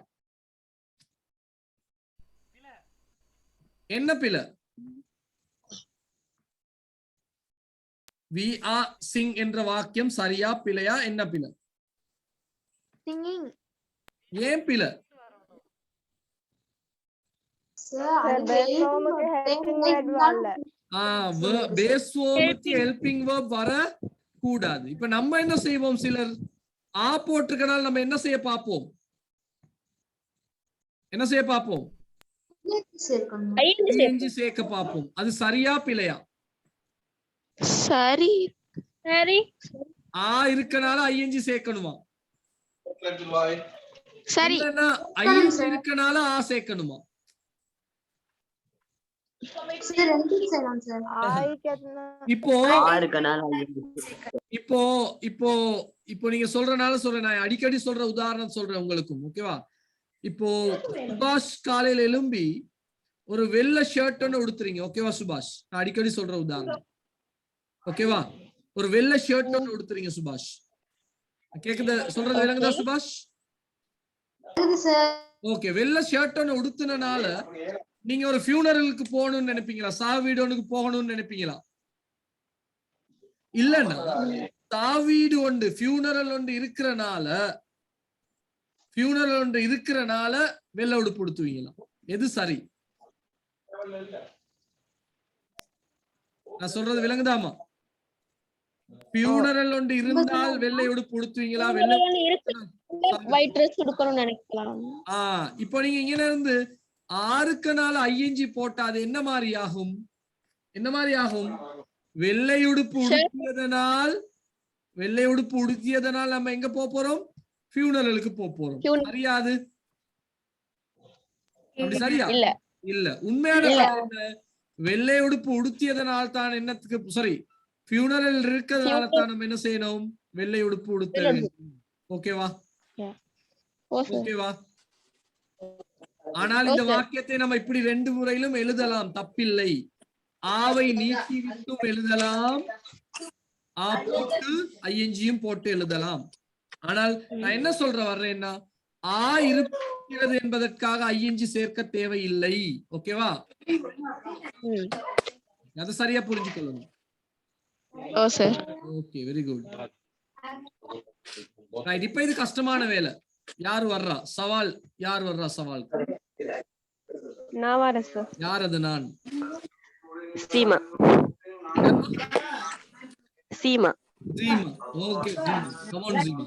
என்ன பிழை? we are sing என்ற வாக்கியம் சரியா பிழையா? என்ன பிழை? singing. ஏன் பிழை? base form க்கு helping verb வரல. பேஸ் ஃபார்முக்கு ஹெல்பிங் வெர்ப் வர கூடாது. இப்ப நம்ம என்ன செய்வோம்? சிலர் போட்டிருக்கனால நம்ம என்ன செய்ய பார்ப்போம்? என்ன செய்ய பார்ப்போம்? ing சேர்க்க பார்ப்போம். அது சரியா பிழையா? சரி சரி. இருக்கனால ing சேர்க்கணுமா? சரி. இல்லனா ing இருக்கனால சேர்க்கணுமா? இப்போ இப்போ இப்போ இப்போ நீங்க சொல்றனால சொல்றேன், நான் அடிக்கடி சொல்ற உதாரணம் சொல்றேன் உங்களுக்கும். ஓகேவா? இப்போ சுபாஷ் காலையில எழும்பி ஒரு வெள்ளை ஷர்ட் ஒன்னு உடுத்துறீங்க. ஓகேவா சுபாஷ்? நான் அடிக்கடி சொல்ற உதாரணம். ஓகேவா? ஒரு வெள்ளை ஷர்ட் ஒன்னு உடுத்துறீங்க சுபாஷ். கேக்குது? சொல்றது விளங்குதா சுபாஷ்? ஓகே. வெள்ளை ஷர்ட் ஒன்னு உடுத்துனனால நீங்க ஒரு ஃபியூனரலுக்கு போகணும்னு நினைப்பீங்களா? சாவீடு ஒன்றுக்கு போகணும்னு நினைப்பீங்களா? இல்லன்னா சாவீடு ஒன்று ஃபியூனரல் ஒன்று இருக்கிறனால வெள்ளை உடுப்பு உடுத்துவீங்களா? எது சரி? நான் சொல்றது விளங்குதாமா? ஃபியூனரல் ஒன்று இருந்தால் வெள்ளை உடுப்பு உடுத்துவீங்களா? வெள்ளை ஒயிட் ட்ரெஸ் உடுக்கணும்னு நினைக்கலாம். இப்போ நீங்க இங்க இருந்து ஆறுக்கனால ஐஎன்ஜி போட்டா அது என்ன மாதிரி ஆகும்? என்ன மாதிரி ஆகும்? வெள்ளை உடுப்பு உடுத்தியதனால் நம்ம எங்க போறோம்? ஃபியூனரலுக்கு போறோம். சரியாது? அப்படி சரியா? இல்ல. உண்மையான வெள்ளை உடுப்பு உடுத்தியதனால் தான் என்னத்துக்கு ஃபியூனரல் இருக்கிறதுனால தான் நம்ம என்ன செய்யணும், வெள்ளை உடுப்பு உடுத்த வேண்டும். ஓகேவா? ஓகேவா? ஆனால் இந்த வாக்கியத்தை நம்ம இப்படி 2 முறையிலும் எழுதலாம், தப்பில்லை. ஆவை நீக்கி விட்டும் எழுதலாம், ஆ போட்டு ஐஎன்ஜியும் போட்டு எழுதலாம். ஆனால் நான் என்ன சொல்ற வர்றேன்னா, ஆ இருக்கிறது என்பதற்காக ஐஎன்ஜி சேர்க்க தேவையில்லை. ஓகேவா? அது சரியா புரிஞ்சுக்கொள்ளணும். Okay, very good. ரைட், இப்ப இது கஷ்டமான வேலை. யார் வர்றா சவால்? யார் வர்றா சவால்? நான் வரேன் சார். யார் அது? நான். Seema. Seema. Jeema. Okay Jeema, come on Jeema.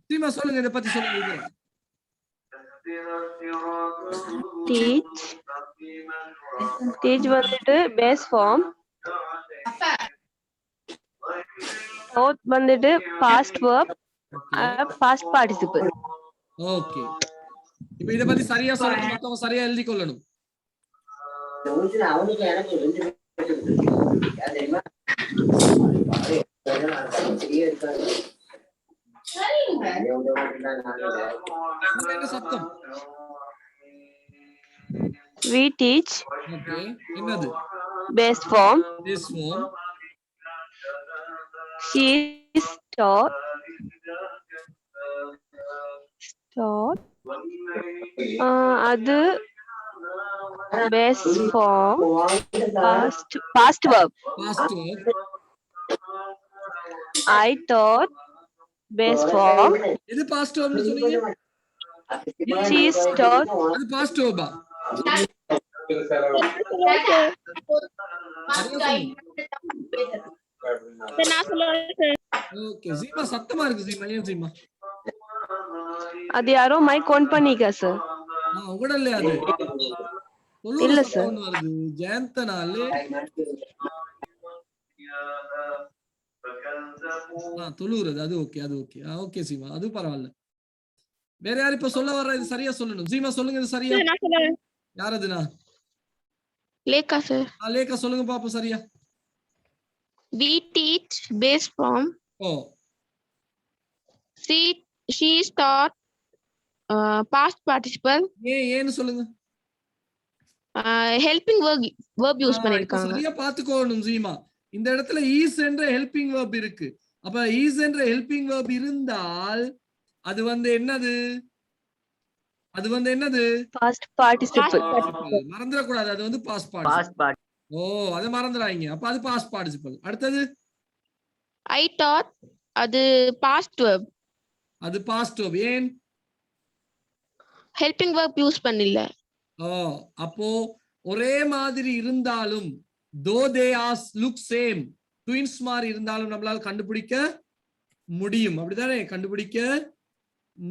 Seema சொல்லுங்க, இத பத்தி சொல்லுங்க. டீச் வந்துட்டு பேஸ் ஃபார்ம், நோட் வந்துட்டு past verb, past participle. Okay, இப்போ இத பத்தி சரியா சொல்லணும், மத்தவங்க சரியா எழுதி கொள்ளணும். என்ன சத்தம்? We teach. ஓகே, என்னது? Base form. Base form. She is taught. அது base form, past verb. I taught, base form. இது past verb னு சொன்னீங்க. She is taught. அது past verb ஆ? ஓகே, ஜீமா சத்தமா இருக்கு ஜீமா. ஏன் ஜீமா? அது யாரோ மைக் ஆன் பண்ணிக்க சார். உங்களோட இல்லையா அது? இல்ல சார். வருது ஜெயந்தனாலே. தொழுறது அது ஓகே, அது ஓகே. ஓகே சீமா, அது பரவாயில்ல. வேற யார் இப்ப சொல்ல வர்ற? இது சரியா சொல்லணும். ஜீமா சொல்லுங்க, இது சரியா? யார் அதுனா? லேகா சார். லேகா சொல்லுங்க பாப்போம் சரியா. We teach base form. She is taught past participle. ஏன்னு சொல்லுங்க. helping verb யூஸ் பண்ணிருக்காங்க. சரியா பாத்துக்கோணும் ஜீமா. இந்த இடத்துல is என்ற helping verb இருக்கு. அப்ப is என்ற helping verb இருந்தால் அது என்னது? அது என்னது? past participle. மறந்துட கூடாது, அது past participle. அது மறந்துடாதீங்க. அப்ப அது past participle. அடுத்தது I taught, அது past verb. அது past verb. ஏன்? helping verb யூஸ் பண்ணல. அப்போ ஒரே மாதிரி இருந்தாலும், though they are look same, twins மாதிரி இருந்தாலும் நம்மளால கண்டுபிடிக்க முடியும். அப்படிதானே? கண்டுபிடிக்க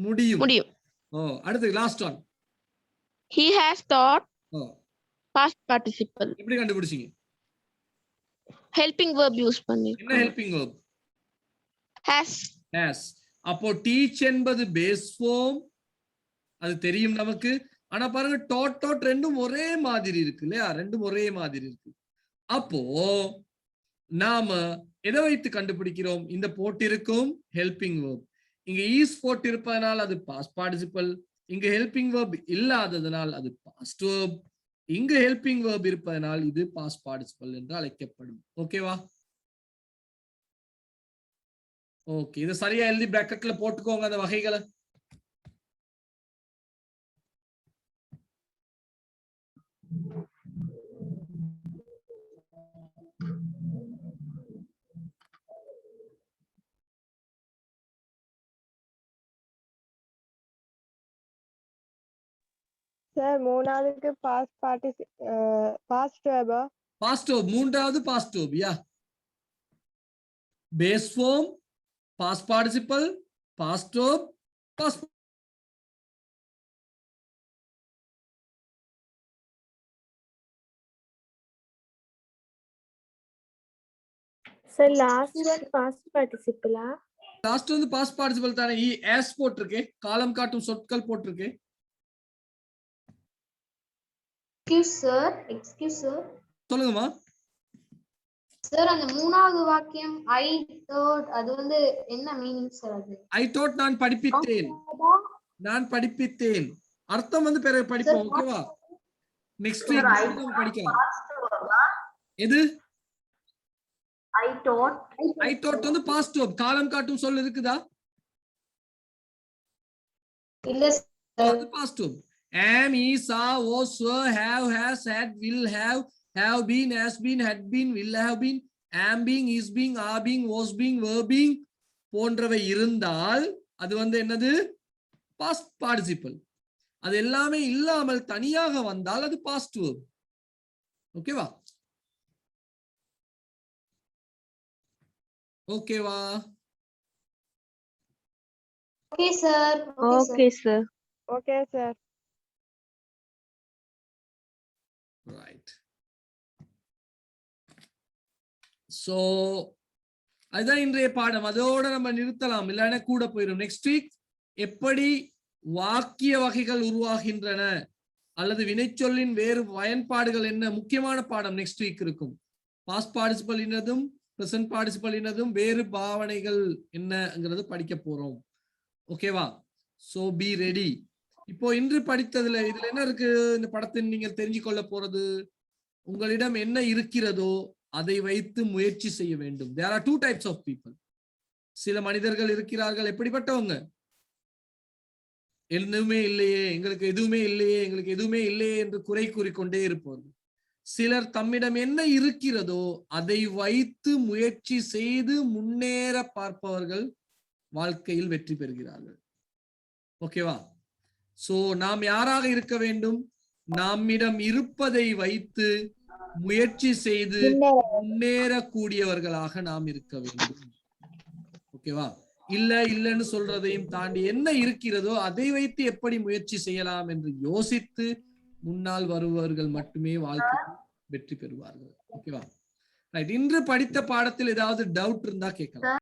முடியும். அடுத்து last one. He has taught, past participle. எப்படி கண்டுபிடிச்சீங்க? helping verb யூஸ் பண்ணி. என்ன helping verb? has. அப்போ teach என்பது பேஸ் ஃபார்ம், அது தெரியும் நமக்கு. ஆனா பாருங்க, taught ரெண்டும் ஒரே மாதிரி இருக்கு இல்லையா? ரெண்டும் ஒரே மாதிரி இருக்கு. அப்போ நாம எதை வைத்து கண்டுபிடிக்கிறோம்? இந்த போட்டிருக்கும் helping verb. இங்க is போட்டு இருப்பதனால் அது past participle, இங்க helping verb இல்லாததனால் அது past verb, இங்க helping verb இருப்பதனால் இது past participle என்று அழைக்கப்படும். ஓகேவா? ஓகே, இது சரியா எழுதி பிராக்கெட்ல போட்டுக்கோங்க அந்த வகைகளை. சார் மூணாவதுக்கு பாஸ்ட் வெர்பா? Past verb. மூன்றாவது past verb. Yeah, base form, past participle, past verb, past. Sir last one past பார்ட்டிசிபிளா? லாஸ்ட் பாஸ்ட் பார்ட்டிசிபிள் தானே. as போட்டிருக்கே, காலம் காட்டும் சொற்கள் போட்டிருக்கே. எக்ஸ்கியூஸ் சார் சொல்லுங்கம்மா. சார் அந்த மூணாவது வாக்கியம் ஐ தாட் அது வந்து என்ன மீனிங் சார்? அது ஐ தாட் நான் படிப்பித்தேன், நான் படிப்பித்தேன். அர்த்தம் வந்து பிறகு படிப்போம். ஓகேவா? நெக்ஸ்ட் வீக் படிக்கலாம். எது? I thought வந்து பாஸ்ட் வெர்ப், காலம் காட்டும் சொல் இருக்குதா? இல்ல சார். அது past verb. am, is, are, was, were, have, has, had, will have been, has been, had been, will have been, am being, is being, are being, was being, were being போன்றவை இருந்தால் அது வந்து என்னது? Past participle. அது எல்லாமே இல்லாமல் தனியாக வந்தால் அது பாஸ்ட் வெர்ப். ஓகேவா? ஓகேவா? Okay sir. Okay sir. Okay sir. Right. So அதுதான் இன்றைய பாடம். அதோட நம்ம நிறுத்தலாம், இல்லைன்னா கூட போயிடும். நெக்ஸ்ட் வீக் எப்படி வாக்கிய வகைகள் உருவாகின்றன அல்லது வினைச்சொல்லின் வேறு பயன்பாடுகள் என்ன, முக்கியமான பாடம் நெக்ஸ்ட் வீக் இருக்கும். பாஸ்ட் பார்ட்டிசிபல் இன்னதும் பிரசன்ட் பார்ட்டிசிபல் இன்னதும் வேறு பாவனைகள் என்னங்கிறது படிக்க போறோம். ஓகேவா? So be ready. இப்போ இன்று படித்ததுல இதுல என்ன இருக்கு? இந்த படத்தில் நீங்கள் தெரிஞ்சு கொள்ள போறது, உங்களிடம் என்ன இருக்கிறதோ அதை வைத்து முயற்சி செய்ய வேண்டும். There are two types of people. சில மனிதர்கள் இருக்கிறார்கள், எப்படிப்பட்டவங்க? எதுவுமே இல்லையே, எங்களுக்கு எதுவுமே இல்லையே, எங்களுக்கு எதுவுமே இல்லையே என்று குறை கூறிக்கொண்டே இருப்பவர்கள். சிலர் தம்மிடம் என்ன இருக்கிறதோ அதை வைத்து முயற்சி செய்து முன்னேற பார்ப்பவர்கள் வாழ்க்கையில் வெற்றி பெறுகிறார்கள். ஓகேவா? சோ நாம் யாராக இருக்க வேண்டும்? நம்மிடம் இருப்பதை வைத்து முயற்சி செய்து முன்னேறக்கூடியவர்களாக நாம் இருக்க வேண்டும். ஓகேவா? இல்லைன்னு சொல்றதையும் தாண்டி என்ன இருக்கிறதோ அதை வைத்து எப்படி முயற்சி செய்யலாம் என்று யோசித்து முன்னால் வருபவர்கள் மட்டுமே வாழ்க்கையில் வெற்றி பெறுவார்கள். ஓகேவா? ரைட். இன்று படித்த பாடத்தில் ஏதாவது டவுட் இருந்தா கேட்கலாம்.